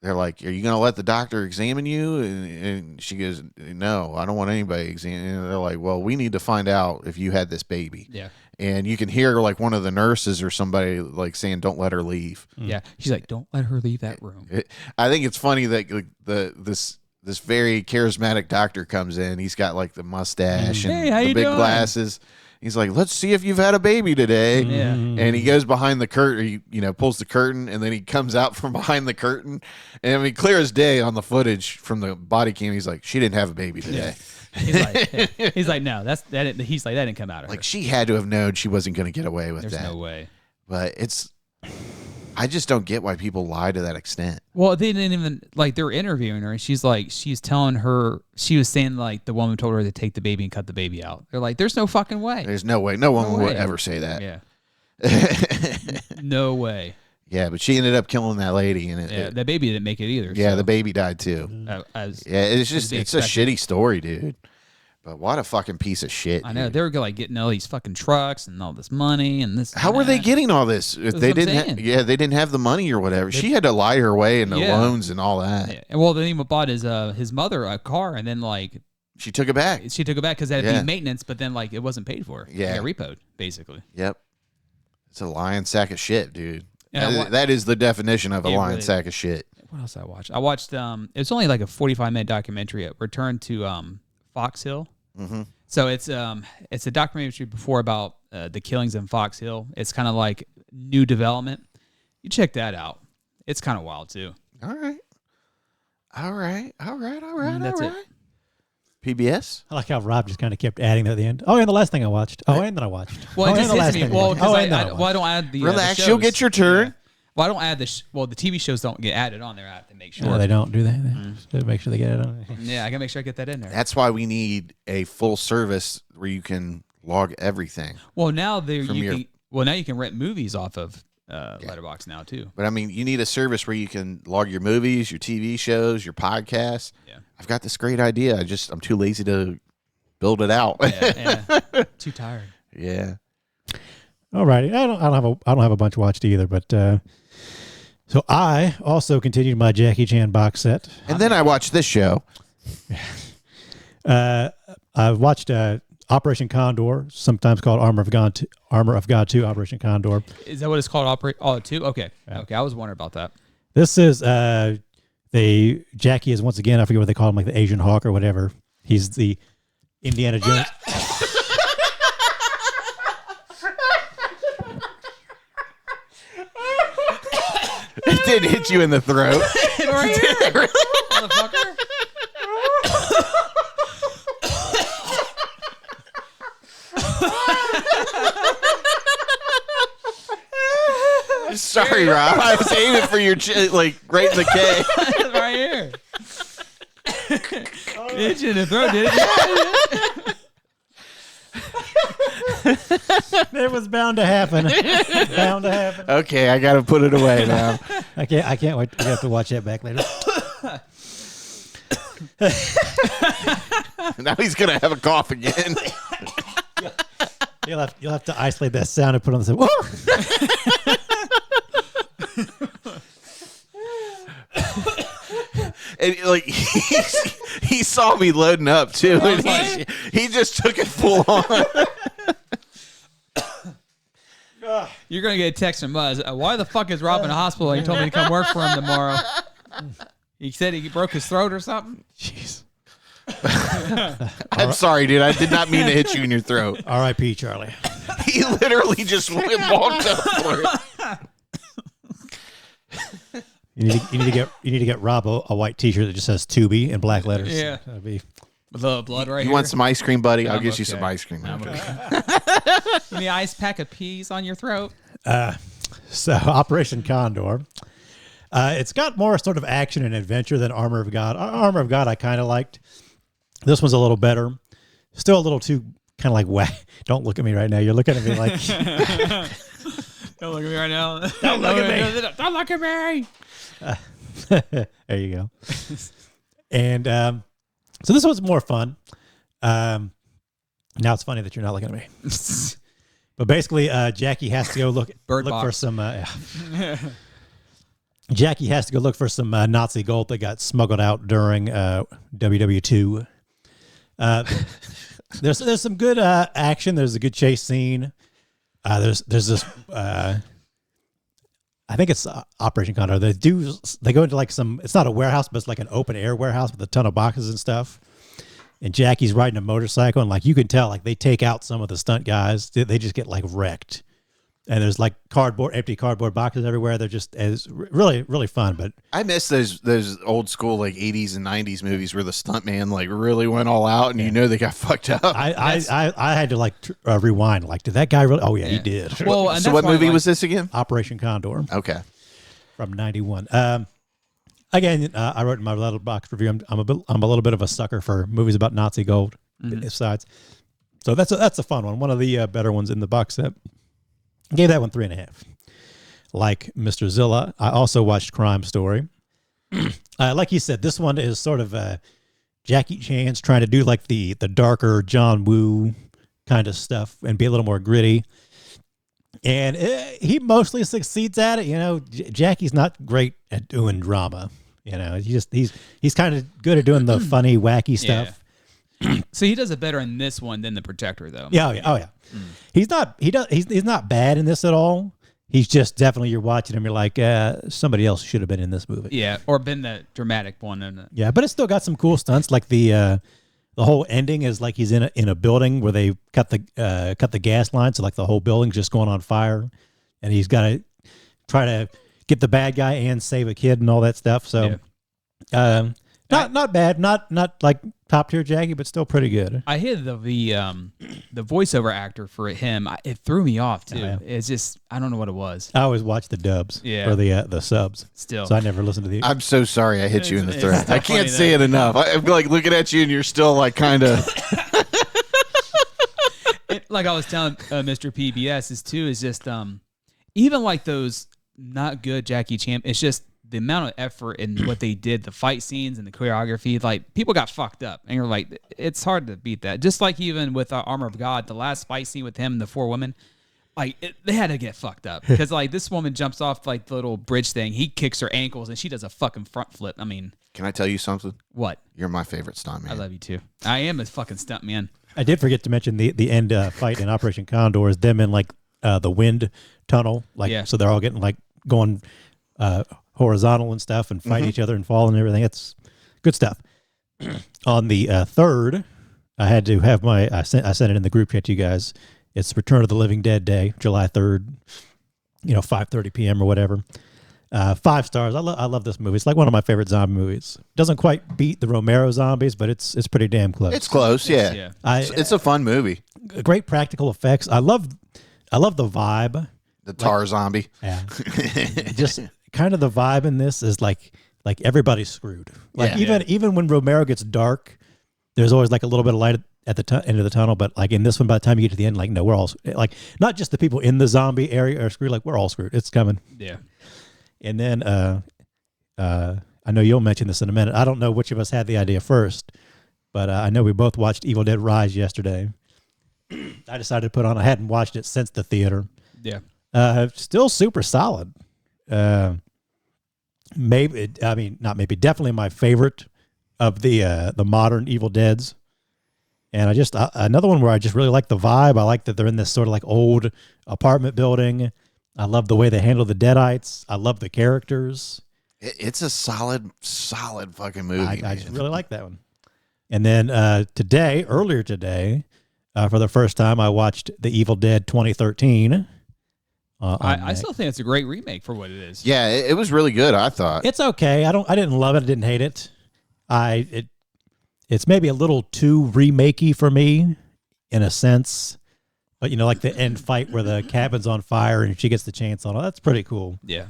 are you going to let the doctor examine you? And she goes, no, I don't want anybody examining. And they're like, well, we need to find out if you had this baby. Yeah. And you can hear like one of the nurses or somebody like saying, don't let her leave. Yeah. She's like, don't let her leave that room. I think it's funny that like, this very charismatic doctor comes in. He's got like the mustache and Hey, how the you big doing? glasses. He's like, let's see if you've had a baby today. Yeah. And he goes behind the curtain, pulls the curtain, and then he comes out from behind the curtain. And I mean, clear as day on the footage from the body cam, he's like, she didn't have a baby today. He's like, no, he's like, that didn't come out of her. Like, she had to have known she wasn't going to get away with There's that. no way. But I just don't get why people lie to that extent. Well, they didn't even they're interviewing her, and she's telling her, she was saying like the woman told her to take the baby and cut the baby out. They're like, there's no fucking way. There's no way. No one would way. ever say that. Yeah. No way. Yeah, but she ended up killing that lady, and The baby didn't make it either. Yeah, so. the baby died too. It's a shitty story, dude. But what a fucking piece of shit. I know. They were like getting all these fucking trucks and all this money and this. How were they getting all this? If they what I'm didn't. saying. They didn't have the money or whatever. She had to lie her way into loans and all that. Yeah. And well, they even bought his mother a car, and then like she took it back. She took it back because that had to be maintenance, but then like it wasn't paid for. Yeah, it got repoed basically. Yep. It's a lying sack of shit, dude. Yeah, that is the definition of a lying sack of shit. what else I watched? I watched it's only like a 45-minute documentary. It returned to Fox Hill. Mm-hmm. So it's a documentary before about the killings in Fox Hill. It's kind of like new development. You check that out. It's kind of wild too. All right. That's it. PBS. I like how Rob just kind of kept adding that at the end. Oh, and the last thing I watched. Oh, and then I watched. Well, it just hits me. Well, because I don't add the Relax, the shows. you'll get your turn. Yeah. Well, I don't add the TV shows don't get added on there. I have to make sure. No, they don't do that. They make sure they get it on. Yeah, I gotta make sure I get that in there. That's why we need a full service where you can log everything. Well, now now you can rent movies off of Letterboxd now too. But I mean, you need a service where you can log your movies, your TV shows, your podcasts. Yeah. I've got this great idea. I'm too lazy to build it out. Yeah. Too tired. Yeah. All righty. I don't have a bunch watched either, but so I also continued my Jackie Chan box set. And then I watched this show. I watched Operation Condor, sometimes called Armor of God 2, Operation Condor. Is that what it's called? Operate 2? Okay. Yeah. Okay. I was wondering about that. This is Jackie is once again, I forget what they call him, like the Asian Hawk or whatever. He's the Indiana Jones. It did hit you in the throat. Right here. Motherfucker. Sorry, Rob. I was aiming for your like right in the K. Right here. Hit you in the throat, did it? It was bound to happen. Bound to happen. Okay, I got to put it away now. I can't wait. We have to watch that back later. Now he's gonna have a cough again. You'll have to isolate that sound and put on the. Whoa! And like he saw me loading up too, and he just took it full on. You're gonna get a text from us. Why the fuck is Rob in a hospital? He told me to come work for him tomorrow. He said he broke his throat or something. Jeez. I'm sorry, dude. I did not mean to hit you in your throat. R.I.P. Charlie. He literally just walked up for it. You need to get Rob a white T-shirt that just says Tubi in black letters. Yeah, that'd be. With the blood right You here. want some ice cream, buddy? I'll I'm get you okay. some ice cream. Okay. Give me an ice pack of peas on your throat. So Operation Condor. It's got more sort of action and adventure than Armor of God. Armor of God I kind of liked. This one's a little better. Still a little too kind of like whack. Don't look at me right now. You're looking at me like. Don't look at me right now. Don't look at me. Don't look at me. There you go. And so this one's more fun. Now it's funny that you're not looking at me. But basically, Jackie has to go look for some. Jackie has to go look for some Nazi gold that got smuggled out during WW2. There's some good action. There's a good chase scene. There's this. I think it's Operation Condor. They go into like some. It's not a warehouse, but it's like an open air warehouse with a ton of boxes and stuff. And Jackie's riding a motorcycle, and like you can tell, like they take out some of the stunt guys. They just get like wrecked. And there's like empty cardboard boxes everywhere. They're just really, really fun. But I miss those old school like 80s and 90s movies where the stuntman like really went all out, and you know they got fucked up. I had to like rewind. Like, did that guy really? Oh yeah, he did. Well, so what movie was this again? Operation Condor. Okay, from '91. Again, I wrote in my Letterboxd review. I'm a little bit of a sucker for movies about Nazi gold. Besides, so that's a fun one. One of the better ones in the box set. Gave that one 3.5. Like Mr. Zilla, I also watched Crime Story. Like you said, this one is sort of Jackie Chan's trying to do like the darker John Woo kind of stuff and be a little more gritty. And he mostly succeeds at it. You know, Jackie's not great at doing drama. You know, he's kind of good at doing the funny, wacky stuff. So he does it better in this one than The Protector, though. Yeah, oh yeah. He's not bad in this at all. he's just definitely, you're watching him, you're like, somebody else should have been in this movie. Yeah, or been the dramatic one in it. Yeah, but it's still got some cool stunts. Like the whole ending is like he's in a building where they cut the gas line, so like the whole building's just going on fire, and he's got to try to get the bad guy and save a kid and all that stuff. So, not bad, not like top tier Jackie, but still pretty good. I hit the voiceover actor for him. It threw me off too. Yeah. It's just I don't know what it was. I always watch the dubs or the subs. Still, so I never listen to the. I'm so sorry I hit you in the throat. I can't say it enough. I'm like looking at you and you're still like kind of. Like I was telling Mr. PBS is just even like those not good Jackie Chan. It's just the amount of effort in what they did, the fight scenes and the choreography. Like people got fucked up, and you're like, it's hard to beat that. Just like even with Armor of God, the last fight scene with him and the 4 women, like they had to get fucked up because like this woman jumps off like the little bridge thing, he kicks her ankles, and she does a fucking front flip. I mean, can I tell you something? What? You're my favorite stuntman. I love you too. I am a fucking stuntman. I did forget to mention the end fight in Operation Condor is them in like the wind tunnel, like so they're all getting like going horizontal and stuff and fight each other and fall and everything. It's good stuff. On the 3rd, I had to have I sent it in the group chat to you guys. It's Return of the Living Dead Day, July 3rd, 5:30 p.m. or whatever. 5 stars. I love this movie. It's like one of my favorite zombie movies. Doesn't quite beat the Romero zombies, but it's pretty damn close. It's close, yeah. It's a fun movie. Great practical effects. I love the vibe. The tar zombie. Yeah. Just kind of the vibe in this is like everybody's screwed. Like even when Romero gets dark, there's always like a little bit of light at the end of the tunnel. But like in this one, by the time you get to the end, like no, we're all like not just the people in the zombie area are screwed. Like we're all screwed. It's coming. Yeah. And then I know you'll mention this in a minute. I don't know which of us had the idea first, but I know we both watched Evil Dead Rise yesterday. I decided to put on. I hadn't watched it since the theater. Yeah. Still super solid. Definitely my favorite of the modern Evil Deads. And another one where I just really like the vibe. I like that they're in this sort of like old apartment building. I love the way they handle the Deadites. I love the characters. It's a solid fucking movie. I just really like that one. And then earlier today, for the first time, I watched The Evil Dead 2013. I still think it's a great remake for what it is. Yeah, it was really good, I thought. It's okay. I didn't love it. I didn't hate it. It's maybe a little too remakey for me in a sense. But like the end fight where the cabin's on fire and she gets the chainsaw, that's pretty cool. Yeah.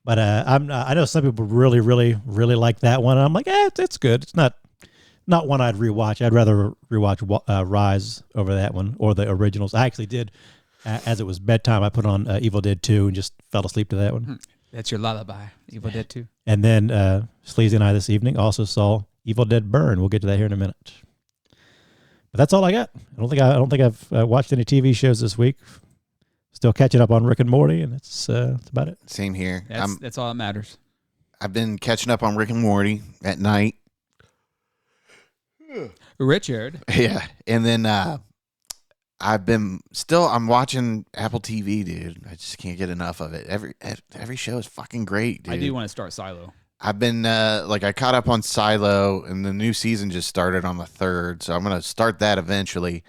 But I know some people really, really, really like that one. And I'm like, it's good. It's not one I'd rewatch. I'd rather rewatch Rise over that one or the originals. I actually did. As it was bedtime, I put on Evil Dead 2 and just fell asleep to that one. That's your lullaby, Evil Dead 2. And then Sleazy and I this evening also saw Evil Dead Burn. We'll get to that here in a minute. But that's all I got. I don't think I've watched any TV shows this week. Still catching up on Rick and Morty, and that's about it. Same here. That's all that matters. I've been catching up on Rick and Morty at night. Richard. Yeah, and then I'm watching Apple TV, dude. I just can't get enough of it. Every show is fucking great, dude. I do want to start Silo. I've been I caught up on Silo, and the new season just started on the 3rd, so I'm gonna start that eventually.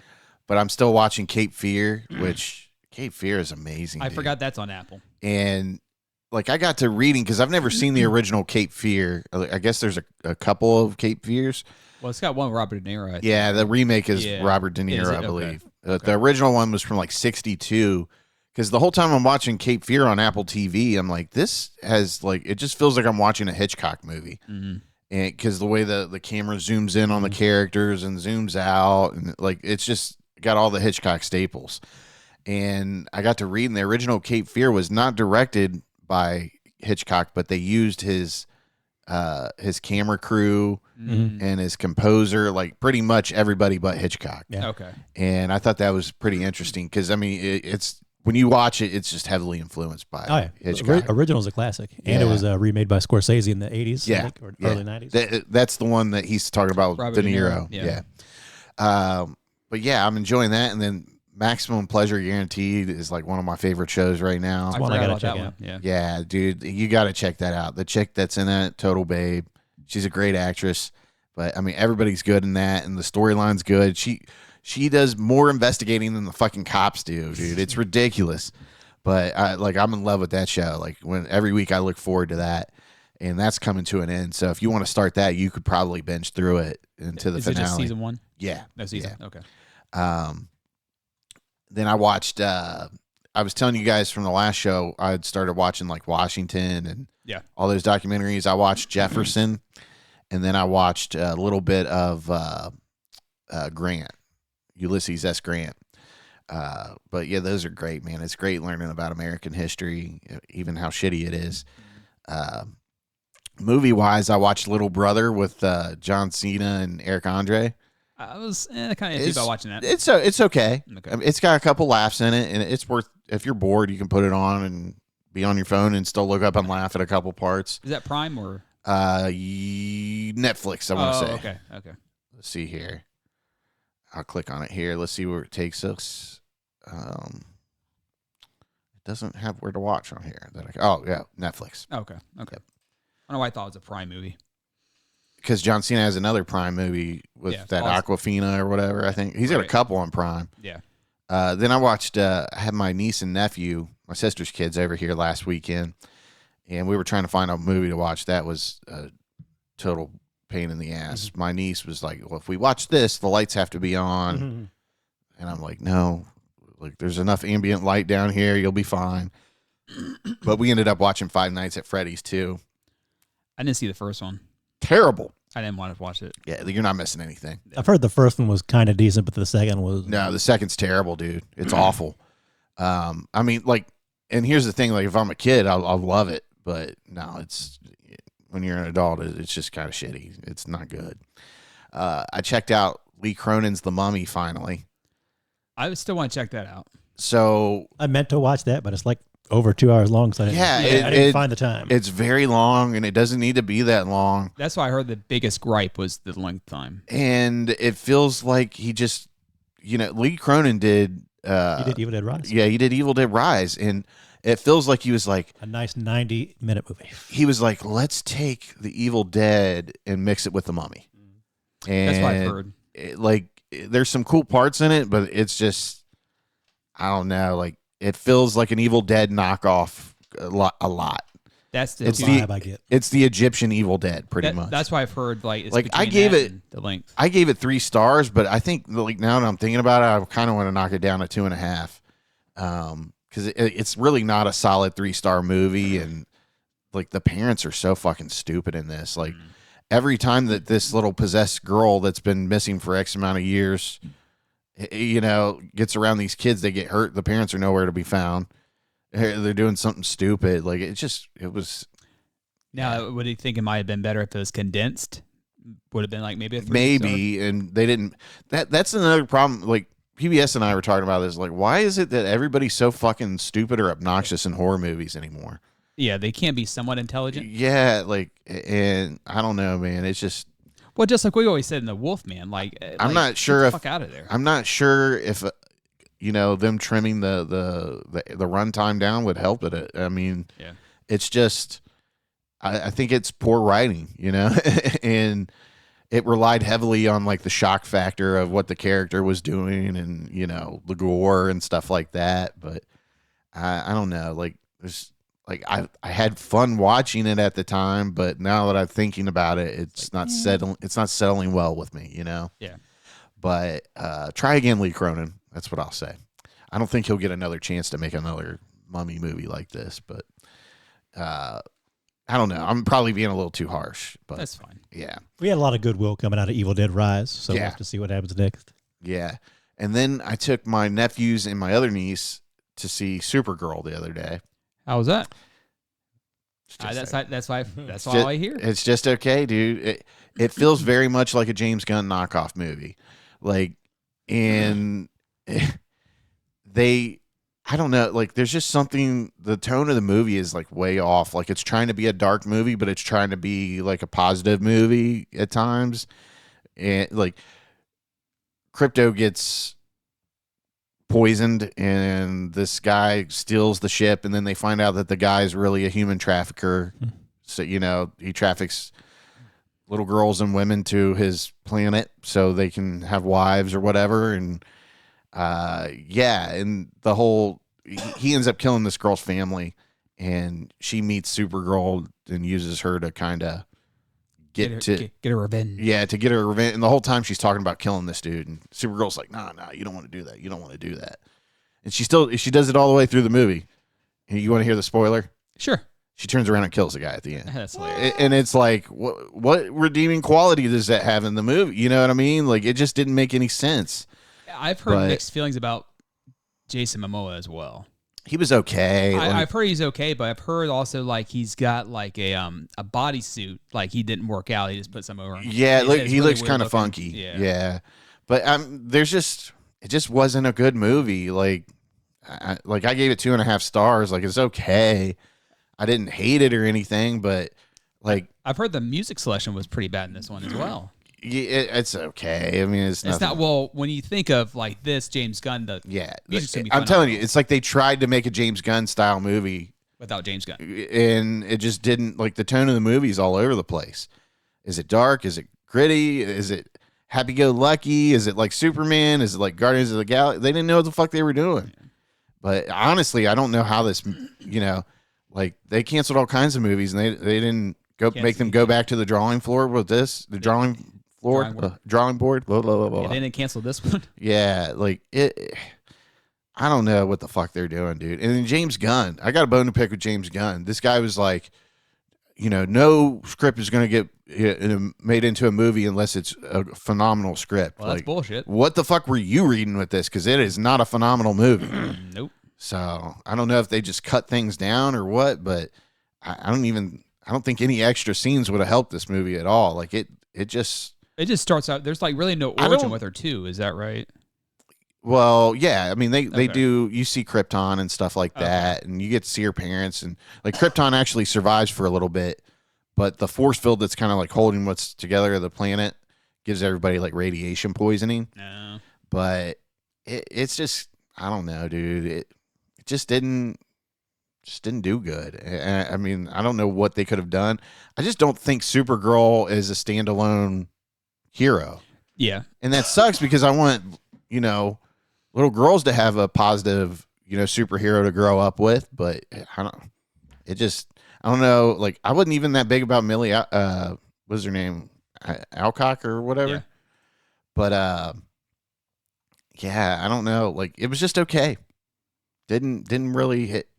But I'm still watching Cape Fear, which Cape Fear is amazing. I forgot that's on Apple. And like I got to reading because I've never seen the original Cape Fear. I guess there's a couple of Cape Fears. Well, it's got one with Robert De Niro. I think. Yeah, the remake is Robert De Niro, I believe. Okay. The original one was from like 1962. Because the whole time I'm watching Cape Fear on Apple TV, I'm like, this has like, it just feels like I'm watching a Hitchcock movie. Mm-hmm. And because the way the camera zooms in on the characters and zooms out, and like, it's just got all the Hitchcock staples. And I got to read, and the original Cape Fear was not directed by Hitchcock, but they used his camera crew and his composer, like pretty much everybody but Hitchcock. Yeah. Okay. And I thought that was pretty interesting because, I mean, it's when you watch it, it's just heavily influenced by Hitchcock. Original's a classic. And it was remade by Scorsese in the 80s, I think, or early 90s. That's the one that he's talking about with Robert De Niro. Yeah. But yeah, I'm enjoying that. And then Maximum Pleasure Guaranteed is like one of my favorite shows right now. I forgot about that one. Yeah, dude, you got to check that out. The chick that's in that, total babe. She's a great actress, but I mean, everybody's good in that, and the storyline's good. She does more investigating than the fucking cops do, dude. It's ridiculous. But I'm in love with that show. Like when every week I look forward to that, and that's coming to an end. So if you want to start that, you could probably binge through it into the finale. Is it just season 1? Yeah, no season. Yeah. Okay. Then I watched. I was telling you guys from the last show, I had started watching like Washington and all those documentaries. I watched Jefferson, and then I watched a little bit of Grant, Ulysses S. Grant. But yeah, those are great, man. It's great learning about American history, even how shitty it is. Movie wise, I watched Little Brother with John Cena and Eric Andre. I was kind of iffy about watching that. It's okay. I mean, it's got a couple laughs in it, and it's worth. If you're bored, you can put it on and be on your phone and still look up and laugh at a couple parts. Is that Prime or Netflix? I want to say. Okay. Let's see here. I'll click on it here. Let's see where it takes us. It doesn't have where to watch on here. Netflix. Okay. I don't know why I thought it was a Prime movie. Because John Cena has another Prime movie with that Aquafina or whatever. I think he's got a couple on Prime. Yeah. Then I watched. I had my niece and nephew, my sister's kids, over here last weekend, and we were trying to find a movie to watch. That was a total pain in the ass. My niece was like, "Well, if we watch this, the lights have to be on," and I'm like, "No, like there's enough ambient light down here. You'll be fine." But we ended up watching Five Nights at Freddy's too. I didn't see the first one. Terrible. I didn't want to watch it. Yeah, you're not missing anything. I've heard the first one was kind of decent, but the second was... No, the second's terrible, dude. It's awful. I mean, like, and here's the thing, like, if I'm a kid, I'll love it, but no, it's, when you're an adult, it's just kind of shitty. It's not good. I checked out Lee Cronin's The Mummy finally. I still want to check that out. So... I meant to watch that, but it's like over 2 hours long, so I didn't find the time. It's very long, and it doesn't need to be that long. That's why I heard the biggest gripe was the length time. And it feels like he just, Lee Cronin did... he did Evil Dead Rise. Yeah, he did Evil Dead Rise, and it feels like he was like... a nice 90-minute movie. He was like, let's take the Evil Dead and mix it with the Mummy. And that's what I've heard. There's some cool parts in it, but it's just, I don't know, like, it feels like an Evil Dead knockoff a lot. That's the vibe I get. It's the Egyptian Evil Dead, pretty much. That's why I've heard it's I gave it the length. I gave it 3 stars, but I think like now that I'm thinking about it, I kind of want to knock it down to 2.5, because it's really not a solid 3-star movie, and like the parents are so fucking stupid in this. Like every time that this little possessed girl that's been missing for X amount of years, gets around these kids, they get hurt. The parents are nowhere to be found. They're doing something stupid. Like it was. Now, would you think it might have been better if it was condensed? Would have been like maybe a 3 maybe, star? And they didn't. That's another problem. Like PBS and I were talking about this. Like, why is it that everybody's so fucking stupid or obnoxious in horror movies anymore? Yeah, they can't be somewhat intelligent. Yeah, and I don't know, man. It's just. Well, just like we always said in the Wolfman, I'm not sure fuck out of there. I'm not sure if them trimming the runtime down would help it. I mean, it's just I think it's poor writing, and it relied heavily on like the shock factor of what the character was doing, and the gore and stuff like that. But I don't know, like there's. Like I had fun watching it at the time, but now that I'm thinking about it, it's not settling. It's not settling well with me, Yeah. But try again, Lee Cronin. That's what I'll say. I don't think he'll get another chance to make another Mummy movie like this, but I don't know. I'm probably being a little too harsh, but that's fine. Yeah. We had a lot of goodwill coming out of Evil Dead Rise, so we'll have to see what happens next. Yeah. And then I took my nephews and my other niece to see Supergirl the other day. How was that? That's all I hear. It's just okay, dude. It feels very much like a James Gunn knockoff movie. Like, and I don't know, like there's just something, the tone of the movie is like way off. Like it's trying to be a dark movie, but it's trying to be like a positive movie at times. And like Crypto gets poisoned, and this guy steals the ship, and then they find out that the guy is really a human trafficker. So, he traffics little girls and women to his planet so they can have wives or whatever. And and the whole, he ends up killing this girl's family, and she meets Supergirl and uses her to kind of get her revenge. Yeah, to get her revenge. And the whole time she's talking about killing this dude, and Supergirl's like, nah, you don't want to do that. You don't want to do that. And she does it all the way through the movie. And you want to hear the spoiler? Sure. She turns around and kills the guy at the end. That's hilarious. And it's like, what redeeming quality does that have in the movie? You know what I mean? Like, it just didn't make any sense. I've heard mixed feelings about Jason Momoa as well. He was okay. I've heard he's okay, but I've heard also like he's got like a bodysuit. Like he didn't work out. He just put some over him. Yeah, he looks kind of funky. Yeah. But it just wasn't a good movie. Like I gave it 2.5 stars. Like, it's okay. I didn't hate it or anything, but like I've heard the music selection was pretty bad in this one as well. Yeah, it's okay. I mean, it's not. Well, when you think of like this James Gunn, I'm telling you, it's like they tried to make a James Gunn style movie without James Gunn, and it just didn't. Like, the tone of the movie is all over the place. Is it dark? Is it gritty? Is it happy-go-lucky? Is it like Superman? Is it like Guardians of the Galaxy? They didn't know what the fuck they were doing. Yeah. But honestly, I don't know how this. Like, they canceled all kinds of movies, and they didn't make them go back to the drawing floor with this. The drawing board. Blah, blah, blah, blah. Yeah, they didn't cancel this one. Yeah, like it. I don't know what the fuck they're doing, dude. And then James Gunn, I got a bone to pick with James Gunn. This guy was like, no script is going to get made into a movie unless it's a phenomenal script. Well, that's bullshit. What the fuck were you reading with this? Because it is not a phenomenal movie. Nope. So I don't know if they just cut things down or what, but I don't think any extra scenes would have helped this movie at all. Like it just starts out. There's like really no origin with her too. Is that right? Well, yeah. I mean, they do. You see Krypton and stuff like that, and you get to see her parents, and like Krypton actually survives for a little bit, but the force field that's kind of like holding what's together of the planet gives everybody like radiation poisoning. No. But it's just, I don't know, dude. It just didn't do good. I mean, I don't know what they could have done. I just don't think Supergirl is a standalone hero. Yeah. And that sucks because I want, little girls to have a positive, superhero to grow up with, but I don't know. Like, I wasn't even that big about Millie, what's her name? Alcock or whatever. Yeah. But, yeah, I don't know. Like, it was just okay. Didn't really hit,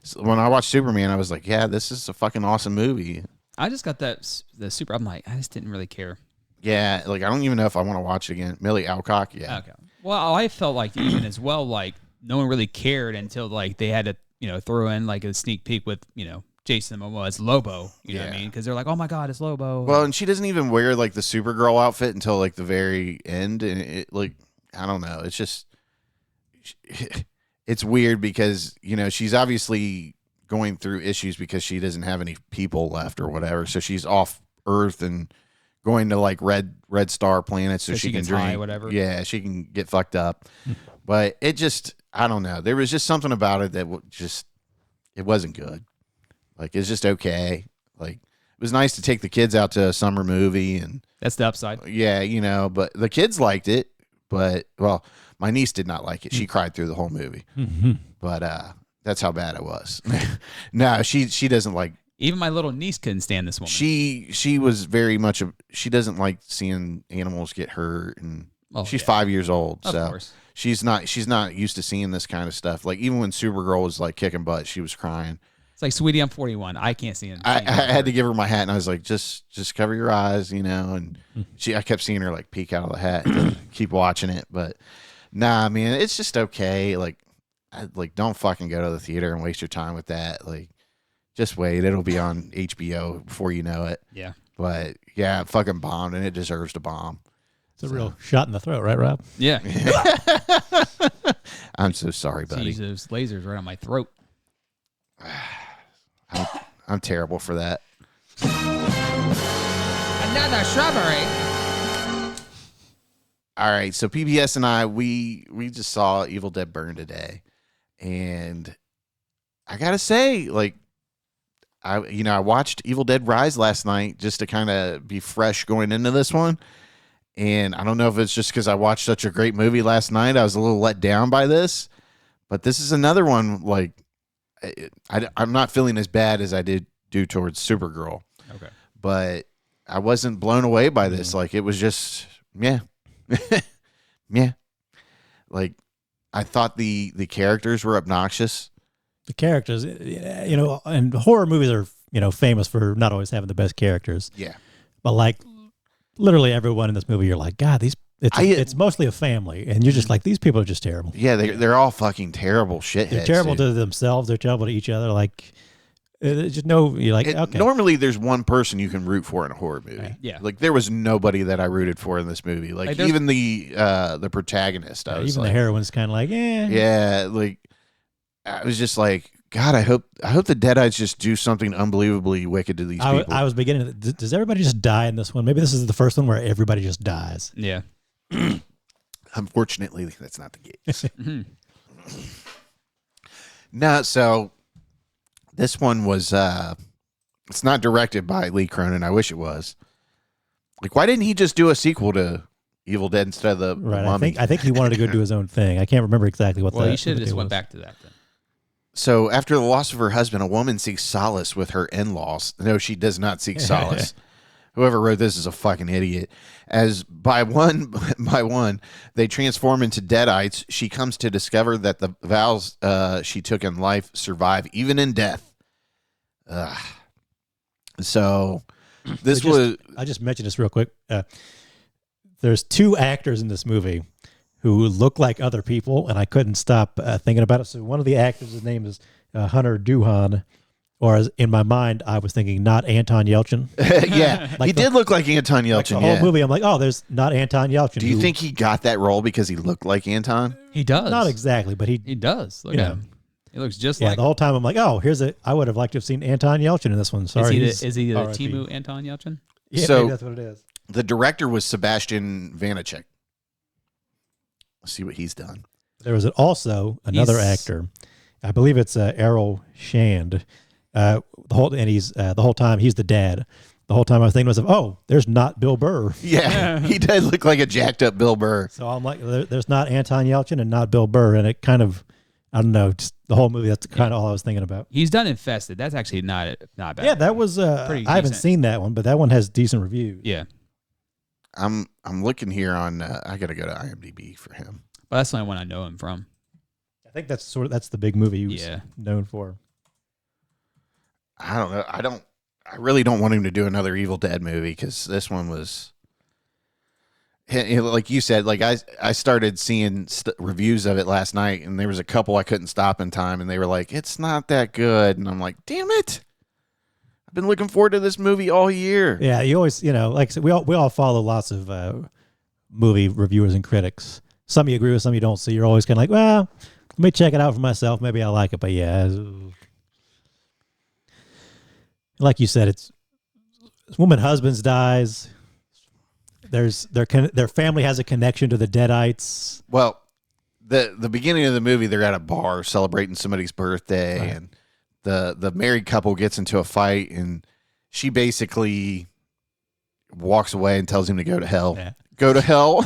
So when I watched Superman, I was like, yeah, this is a fucking awesome movie. I just got the super. I'm like, I just didn't really care. Yeah, like I don't even know if I want to watch it again. Millie Alcock, yeah. Okay. Well, I felt like even as well, like no one really cared until like they had to, throw in like a sneak peek with, Jason Momoa as Lobo. You know what I mean? Because they're like, oh my god, it's Lobo. Well, and she doesn't even wear like the Supergirl outfit until like the very end, and it like I don't know. It's just it's weird because she's obviously going through issues because she doesn't have any people left or whatever. So she's off Earth and going to like red star planets so she can drink whatever. Yeah, she can get fucked up. But it just, I don't know. There was just something about it that it wasn't good. Like, it's just okay. Like, it was nice to take the kids out to a summer movie, and that's the upside. Yeah, but the kids liked it. But well, my niece did not like it. She cried through the whole movie. But that's how bad it was. No, she doesn't like. Even my little niece couldn't stand this woman. She was very much she doesn't like seeing animals get hurt, and she's 5 years old, so she's not used to seeing this kind of stuff. Like, even when Supergirl was like kicking butt, she was crying. It's like, sweetie, I'm 41. I can't see it. I had to give her my hat, and I was like, just cover your eyes, and I kept seeing her like peek out of the hat and keep watching it. But nah, man, it's just okay. Like don't fucking go to the theater and waste your time with that. Like, just wait. It'll be on HBO before you know it. Yeah. But yeah, it fucking bombed, and it deserves to bomb. It's a real shot in the throat, right, Rob? Yeah. I'm so sorry, buddy. Jeez, those lasers right on my throat. I'm terrible for that. Another strawberry. All right, so PBS and I, we just saw Evil Dead Burn today, and I gotta say, like, I watched Evil Dead Rise last night just to kind of be fresh going into this one, and I don't know if it's just because I watched such a great movie last night, I was a little let down by this, but this is another one, like, I'm not feeling as bad as I do towards Supergirl. Okay. But I wasn't blown away by this. Like, it was just, yeah. Yeah. Like, I thought the characters were obnoxious. The characters, and horror movies are, famous for not always having the best characters. Yeah. But, like, literally everyone in this movie, you're like, God, it's mostly a family. And you're just like, these people are just terrible. Yeah, they're all fucking terrible shitheads. They're terrible to themselves. They're terrible to each other. Like, just you're like, okay. Normally, there's one person you can root for in a horror movie. Yeah. Like, there was nobody that I rooted for in this movie. Like even the protagonist. I was even like, the heroine's kind of like, eh. Yeah, like, I was just like, God, I hope the Deadites just do something unbelievably wicked to these people. I was beginning. Does everybody just die in this one? Maybe this is the first one where everybody just dies. Yeah. Unfortunately, that's not the case. No, so this one was it's not directed by Lee Cronin. I wish it was. Like, why didn't he just do a sequel to Evil Dead instead of the Mummy? I think he wanted to go do his own thing. I can't remember exactly what. Well, he should have just went back to that then. So after the loss of her husband, a woman seeks solace with her in-laws. No, she does not seek solace. Whoever wrote this is a fucking idiot. As by one, they transform into Deadites, she comes to discover that the vows she took in life survive even in death. So this was... I just mentioned this real quick. There's two actors in this movie who look like other people, and I couldn't stop thinking about it. So one of the actors, his name is Hunter Duhan, or as in my mind, I was thinking not Anton Yelchin. Yeah, he did look like Anton Yelchin. Like the whole movie, I'm like, oh, there's not Anton Yelchin. Do you think he got that role because he looked like Anton? He does. Not exactly, but he does. Look at him. He looks just like. Yeah, the whole time I'm like, oh, I would have liked to have seen Anton Yelchin in this one. Sorry, is he the Timu Anton Yelchin? Yeah, so maybe that's what it is. The director was Sebastian Vanacek. Let's see what he's done. There was also another actor. I believe it's Errol Shand. The whole time he's the dad. The whole time I was thinking to myself, oh, there's not Bill Burr. Yeah, he did look like a jacked up Bill Burr. So I'm like, there's not Anton Yelchin and not Bill Burr, and it kind of, I don't know, just the whole movie. That's kind of all I was thinking about. He's done Infested. That's actually not bad. Yeah, that was. I haven't seen that one, but that one has decent reviews. Yeah. I'm looking here on. I gotta go to IMDb for him. Well, that's the only one I know him from. I think that's the big movie he was known for. I don't know. I really don't want him to do another Evil Dead movie because this one was. Like you said, like I started seeing reviews of it last night, and there was a couple I couldn't stop in time, and they were like, "It's not that good," and I'm like, "Damn it." Been looking forward to this movie all year. Yeah, you always, like I said, we all follow lots of movie reviewers and critics. Some you agree with, some you don't. So you're always kind of like, well, let me check it out for myself. Maybe I like it, but yeah, like you said, it's this woman husband dies. Their family has a connection to the Deadites. Well, the beginning of the movie, they're at a bar celebrating somebody's birthday, right. And the married couple gets into a fight, and she basically walks away and tells him to go to hell. Yeah. Go to hell.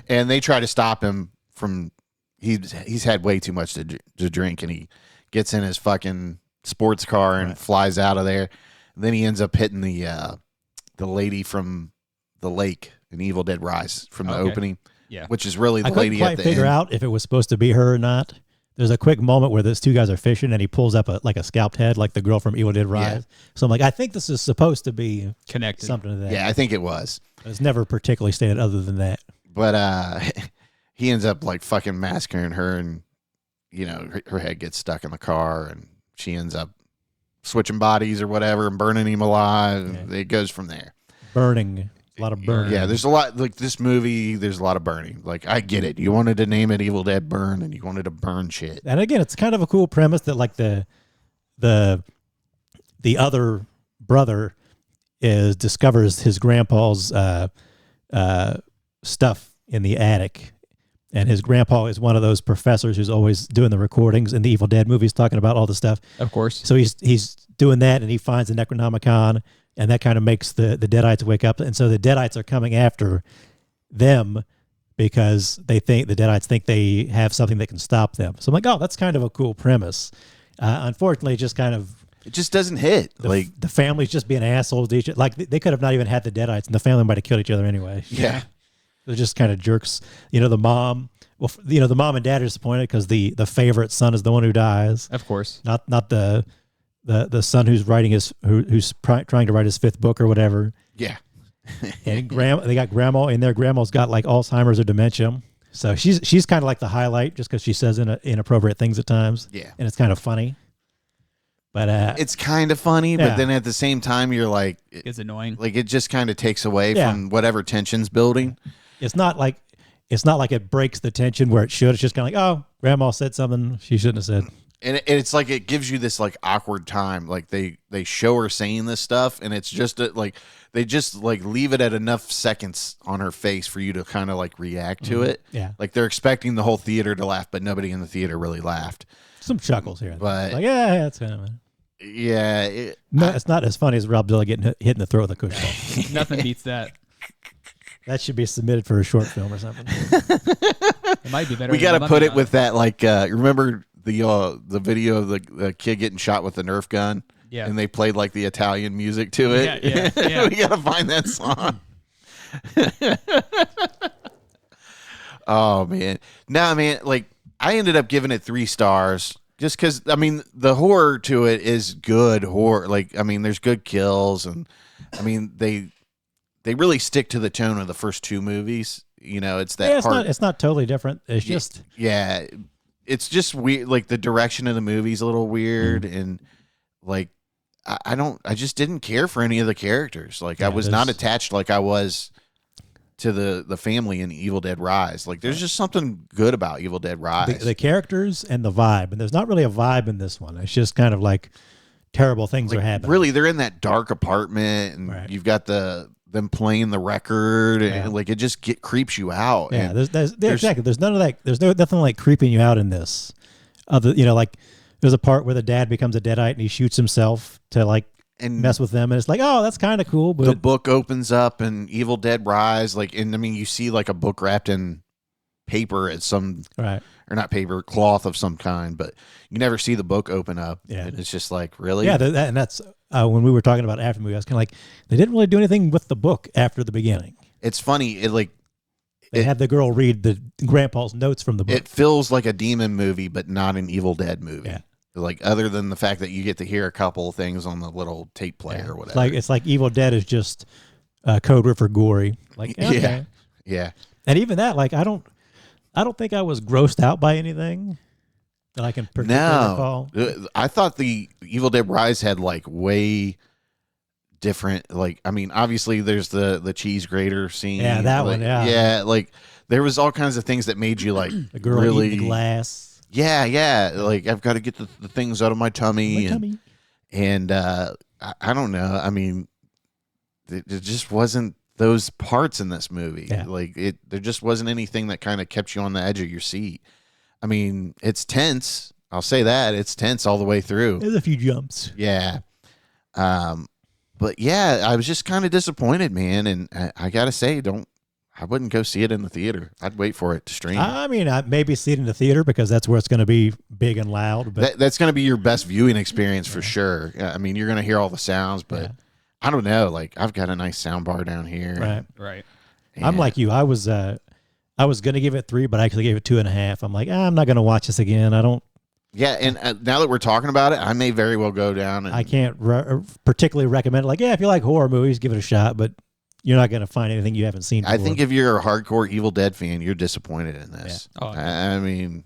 And they try to stop him from. He's had way too much to drink, and he gets in his fucking sports car and flies out of there. And then he ends up hitting the lady from the lake in Evil Dead Rise from the opening. Yeah, which is really the lady at the end. I couldn't quite figure out if it was supposed to be her or not. There's a quick moment where those two guys are fishing, and he pulls up a scalped head, like the girl from Evil Dead Rise. Yeah. So I'm like, I think this is supposed to be connected, something to that. Yeah, I think it was. It's never particularly stated other than that. But he ends up like fucking massacring her, and her head gets stuck in the car, and she ends up switching bodies or whatever and burning him alive. Yeah. It goes from there. Burning. A lot of burning. Yeah, there's a lot, like this movie, there's a lot of burning. Like, I get it. You wanted to name it Evil Dead Burn, and you wanted to burn shit. And again, it's kind of a cool premise that like the other brother discovers his grandpa's stuff in the attic. And his grandpa is one of those professors who's always doing the recordings in the Evil Dead movies, talking about all the stuff. Of course. So he's doing that, and he finds the Necronomicon, and that kind of makes the Deadites wake up. And so the Deadites are coming after them because the Deadites think they have something that can stop them. So I'm like, oh, that's kind of a cool premise. Unfortunately, it just doesn't hit. The family's just being assholes to each other. Like they could have not even had the Deadites, and the family might have killed each other anyway. Yeah. They're just kind of jerks. The mom. Well, the mom and dad are disappointed because the favorite son is the one who dies. Of course, not the son who's who's trying to write his 5th book or whatever. Yeah. And they got grandma in there. Grandma's got like Alzheimer's or dementia, so she's kind of like the highlight just because she says inappropriate things at times. Yeah, and it's kind of funny. But it's kind of funny, yeah. but then at the same time, you're like, it's annoying. Like it just kind of takes away from whatever tension's building. It's not like it breaks the tension where it should. It's just kind of like, oh, grandma said something she shouldn't have said. And it's like it gives you this like awkward time. Like they show her saying this stuff, and it's just like they just like leave it at enough seconds on her face for you to kind of like react to it. Yeah, like they're expecting the whole theater to laugh, but nobody in the theater really laughed. Some chuckles here, but like that's kind of. Yeah, it's not as funny as Robzilla getting hit in the throat with a cushion ball. Nothing beats that. That should be submitted for a short film or something. It might be better. We got to put it with that, like, remember the video of the kid getting shot with the Nerf gun? Yeah. And they played like the Italian music to it. Yeah. We got to find that song. Oh man, no man. Like I ended up giving it 3 stars just because I mean the horror to it is good horror. Like I mean, there's good kills, and I mean they really stick to the tone of the first 2 movies. It's that. Yeah, it's not totally different. It's just it's just weird. Like the direction of the movie's a little weird, and like I just didn't care for any of the characters. Like I was not attached like I was to the family in Evil Dead Rise. Like there's just something good about Evil Dead Rise. The characters and the vibe, and there's not really a vibe in this one. It's just kind of like terrible things are happening. Really, they're in that dark apartment, and you've got them playing the record, and like it just creeps you out. Yeah, and there's exactly. There's none of that. There's nothing like creeping you out in this. Like there's a part where the dad becomes a Deadite and he shoots himself to like mess with them, and it's like, oh, that's kind of cool. But the book opens up and Evil Dead Rise, and I mean, you see like a book wrapped in paper at some or not paper, cloth of some kind, but you never see the book open up. Yeah, and it's just like really, and that's when we were talking about after the movie. I was kind of like, they didn't really do anything with the book after the beginning. It's funny, they had the girl read the grandpa's notes from the book. It feels like a demon movie, but not an Evil Dead movie. Yeah. Like other than the fact that you get to hear a couple of things on the little tape player or whatever. It's like Evil Dead is just code word for gory. Like okay. Yeah. And even that, like I don't think I was grossed out by anything that I can particularly recall. I thought the Evil Dead Rise had like way different. Like I mean, obviously there's the cheese grater scene. Yeah, that like, one. Yeah. Yeah, like there was all kinds of things that made you like the girl really eating the glass. Yeah. Like I've got to get the things out of my tummy. And I don't know. I mean, it just wasn't those parts in this movie. Yeah. Like there just wasn't anything that kind of kept you on the edge of your seat. I mean, it's tense. I'll say that it's tense all the way through. There's a few jumps. Yeah. But yeah, I was just kind of disappointed, man. And I got to say, I wouldn't go see it in the theater. I'd wait for it to stream. I mean, I'd maybe see it in the theater because that's where it's going to be big and loud. But that's going to be your best viewing experience for sure. I mean, you're going to hear all the sounds, but I don't know. Like, I've got a nice sound bar down here. Right. I'm like you. I was going to give it 3, but I actually gave it 2.5. I'm like, I'm not going to watch this again. I don't. Yeah, and now that we're talking about it, I may very well go down. And I can't particularly recommend it. Like, if you like horror movies, give it a shot, but you're not going to find anything you haven't seen before. I think if you're a hardcore Evil Dead fan, you're disappointed in this. Yeah. I mean,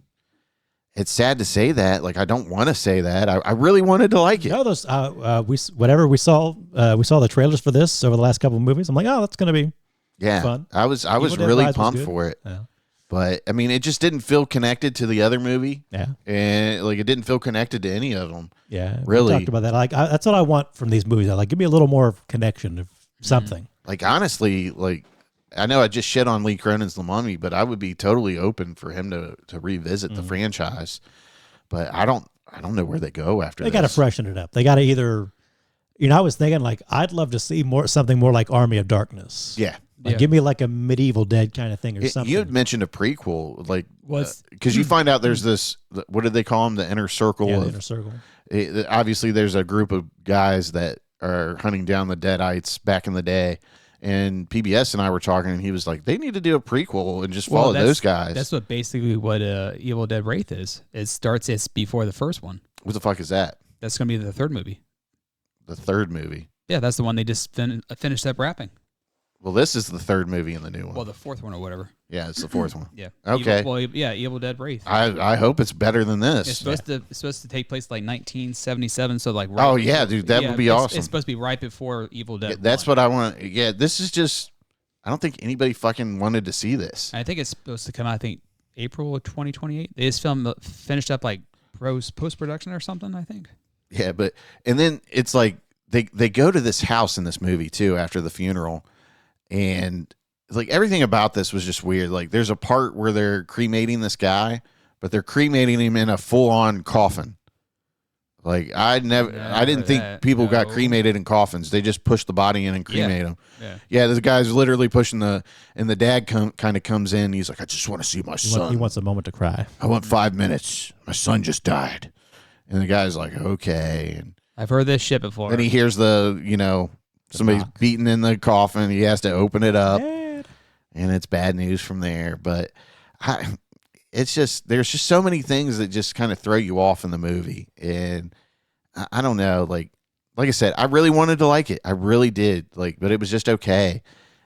it's sad to say that. Like, I don't want to say that. I really wanted to like it. No, those we saw the trailers for this over the last couple of movies. I'm like, oh, that's going to be fun. I was really pumped for it. Yeah. But I mean, it just didn't feel connected to the other movie. Yeah, and like it didn't feel connected to any of them. Yeah, really. We talked about that. Like, that's what I want from these movies. Like, give me a little more connection of something. Like honestly, like I know I just shit on Lee Cronin's The Mummy, but I would be totally open for him to revisit the franchise. But I don't know where they go after. They got to freshen it up. They got to either, I was thinking like I'd love to see something more like Army of Darkness. Yeah. Like, give me like a medieval Dead kind of thing or something. You had mentioned a prequel, like because you find out there's this. What did they call them? The inner circle. Yeah, the inner circle. Obviously, there's a group of guys that are hunting down the Deadites back in the day, and PBS and I were talking, and he was like, they need to do a prequel and just follow those guys. That's what Evil Dead Wraith is. It starts before the first one. What the fuck is that? That's gonna be the third movie. The third movie. Yeah, that's the one they just finished up wrapping. Well, this is the third movie in the new one. Well, the fourth one or whatever. Yeah, it's the fourth one. Yeah. Okay. Evil Dead Wraith. I hope it's better than this. It's supposed to take place like 1977. So like. Oh yeah, dude, that would be awesome. It's supposed to be right before Evil Dead. Yeah, that's what I want. Yeah, this is just. I don't think anybody fucking wanted to see this. I think it's supposed to come out. I think April of 2028. They just finished up like post production or something. I think. Yeah, and then it's like they go to this house in this movie too after the funeral. And like everything about this was just weird. Like there's a part where they're cremating this guy, but they're cremating him in a full-on coffin. Like I didn't think people got cremated in coffins. They just push the body in and cremate him. Yeah, this guy's literally pushing and the dad kind of comes in. He's like, I just want to see my son. He wants a moment to cry. I want 5 minutes. My son just died. And the guy's like, okay. And I've heard this shit before. Then he hears somebody's beating in the coffin. He has to open it up, and it's bad news from there. But there's just so many things that just kind of throw you off in the movie, and I don't know. Like I said, I really wanted to like it. I really did. But it was just okay,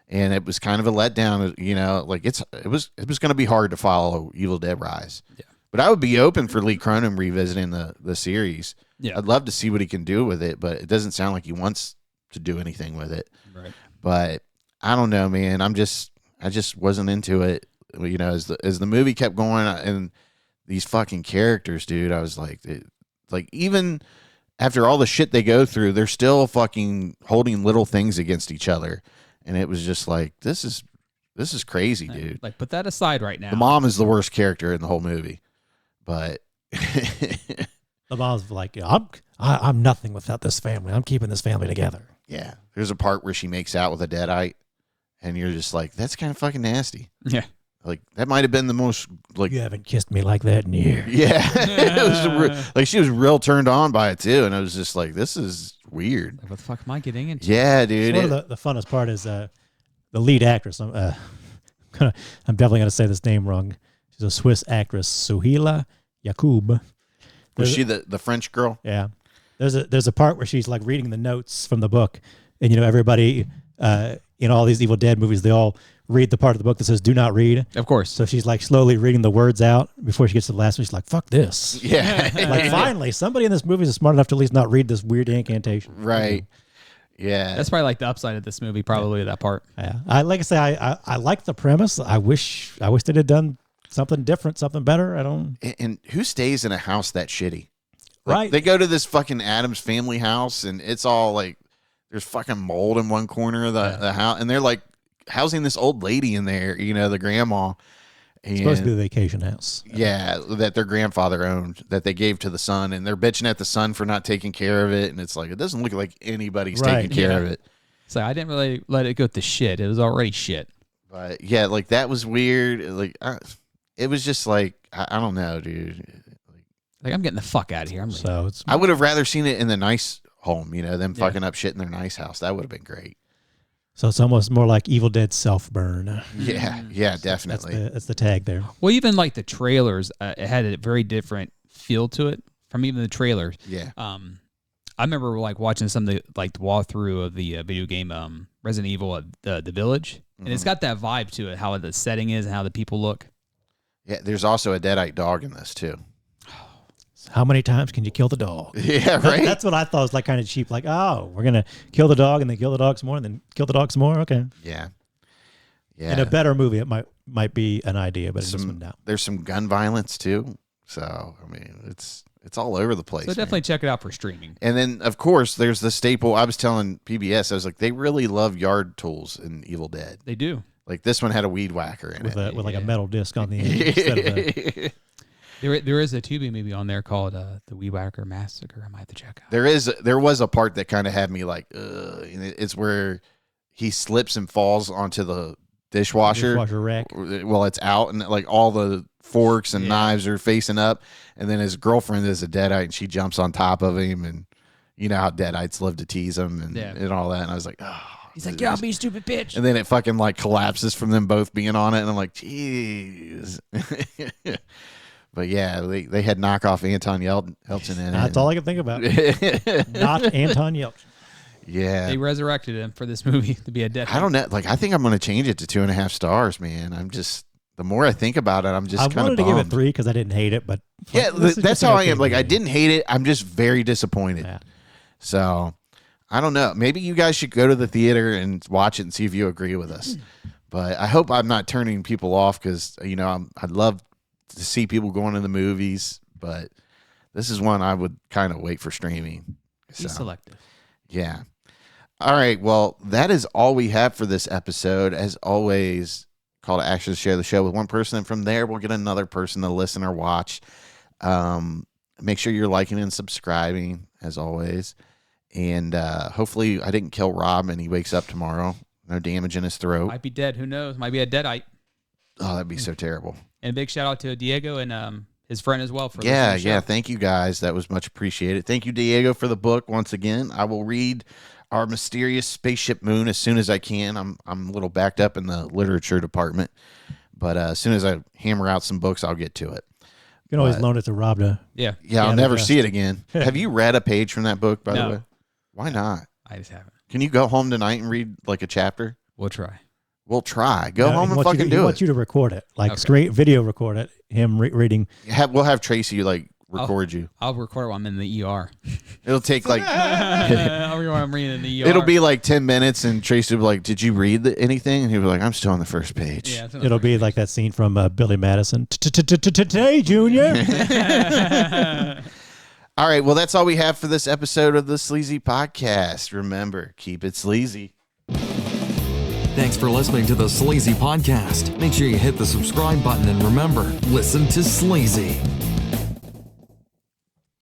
and it was kind of a letdown. It was going to be hard to follow Evil Dead Rise. Yeah. But I would be open for Lee Cronin revisiting the series. Yeah, I'd love to see what he can do with it, but it doesn't sound like he wants to do anything with it. Right. But I don't know, man. I just wasn't into it. As the movie kept going and these fucking characters, dude, I was like even after all the shit they go through, they're still fucking holding little things against each other. And it was just like, this is crazy, dude. Like, put that aside right now. The mom is the worst character in the whole movie. But the mom's like, I'm nothing without this family. I'm keeping this family together. Yeah. There's a part where she makes out with a Deadite, and you're just like, that's kind of fucking nasty. Yeah. Like, that might have been the most, like... You haven't kissed me like that in years. Yeah. It was she was real turned on by it, too, and I was just like, this is weird. What the fuck am I getting into? Yeah, dude. One of the funnest part is the lead actress. I'm definitely going to say this name wrong. She's a Swiss actress, Suhila Yacoub. Was she the French girl? Yeah. There's a part where she's like reading the notes from the book, and everybody in all these Evil Dead movies, they all read the part of the book that says "Do not read." Of course. So she's like slowly reading the words out before she gets to the last one. She's like, "Fuck this!" Yeah. Like finally, somebody in this movie is smart enough to at least not read this weird incantation. Right. Yeah. That's probably like the upside of this movie. Probably that part. Yeah. I like the premise. I wish they'd have done something different, something better. I don't. And who stays in a house that shitty? Right. They go to this fucking Addams Family house, and it's all like there's fucking mold in one corner of the house, and they're like housing this old lady in there, the grandma. It's supposed to be the vacation house. Yeah, that their grandfather owned, that they gave to the son, and they're bitching at the son for not taking care of it, and it's like, it doesn't look like anybody's taking care of it. So I didn't really let it go to shit. It was already shit. But yeah, like that was weird. Like it was just like, I don't know, dude. Like, I'm getting the fuck out of here. I would have rather seen it in the nice home, them fucking up shit in their nice house. That would have been great. So it's almost more like Evil Dead self-burn. Yeah, definitely. That's the tag there. Well, even like the trailers, it had a very different feel to it from even the trailers. Yeah. I remember like watching some of the walkthrough of the video game Resident Evil the Village, and it's got that vibe to it, how the setting is and how the people look. Yeah, there's also a Deadite dog in this too. How many times can you kill the dog? Yeah, right. That's what I thought was like kind of cheap. Like, oh, we're gonna kill the dog and then kill the dog some more and then kill the dog some more. Okay. Yeah. In a better movie, it might be an idea, but it's no. There's some gun violence too. So I mean, it's all over the place. So definitely check it out for streaming. And then of course there's the staple. I was telling PBS, I was like, they really love yard tools in Evil Dead. They do. Like this one had a weed whacker in with it. with like a metal disc on the end instead of a, There is a Tubi movie on there called The Weed Whacker Massacre. I might have to check out. There was a part that kind of had me like, ugh. It's where he slips and falls onto the dishwasher rack. Well, it's out and like all the forks and knives are facing up, and then his girlfriend is a deadite and she jumps on top of him, and you know how deadites love to tease him and all that. And I was like, oh. He's like, "Yeah, be stupid bitch." And then it fucking like collapses from them both being on it, and I'm like, jeez. But yeah, they had knockoff Anton Yelchin in it. That's all I can think about. Not Anton Yelchin. Yeah, they resurrected him for this movie to be a death. I don't know. Like, I think I'm going to change it to 2.5 stars, man. I'm just, the more I think about it, I'm just kind of wanted to give it 3 because I didn't hate it, but yeah, that's how I am. Like, I didn't hate it. I'm just very disappointed. Yeah. So I don't know. Maybe you guys should go to the theater and watch it and see if you agree with us. But I hope I'm not turning people off because, you know, I'd love to see people going to the movies, but this is one I would kind of wait for streaming. Be selective. Yeah. All right. Well, that is all we have for this episode. As always, call to action to share the show with one person, and from there we'll get another person to listen or watch. Make sure you're liking and subscribing, as always. And hopefully I didn't kill Rob and he wakes up tomorrow. No damage in his throat. Might be dead. Who knows? Might be a deadite. Oh, that'd be so terrible. And a big shout out to Diego and his friend as well. For yeah. Thank you guys. That was much appreciated. Thank you, Diego, for the book once again. I will read Our Mysterious Spaceship Moon as soon as I can. I'm a little backed up in the literature department, but as soon as I hammer out some books, I'll get to it. You can always loan it to Rob to. Yeah. I'll never see it again. Have you read a page from that book, by the way? Why not? I just haven't. Can you go home tonight and read like a chapter? We'll try. Go home and fucking do it. I want you to record it, like straight video record it. Him reading. We'll have Tracy like record you. I'll record it while I'm in the ER. It'll take like. I'll record I'm reading in the ER. It'll be like 10 minutes, and Tracy will be like, "Did you read anything?" And he'll be like, "I'm still on the first page." Yeah, it'll be like that scene from Billy Madison. Today, Junior. All right, well, that's all we have for this episode of the Sleazy Podcast. Remember, keep it sleazy. Thanks for listening to the Sleazy Podcast. Make sure you hit the subscribe button and remember, listen to Sleazy.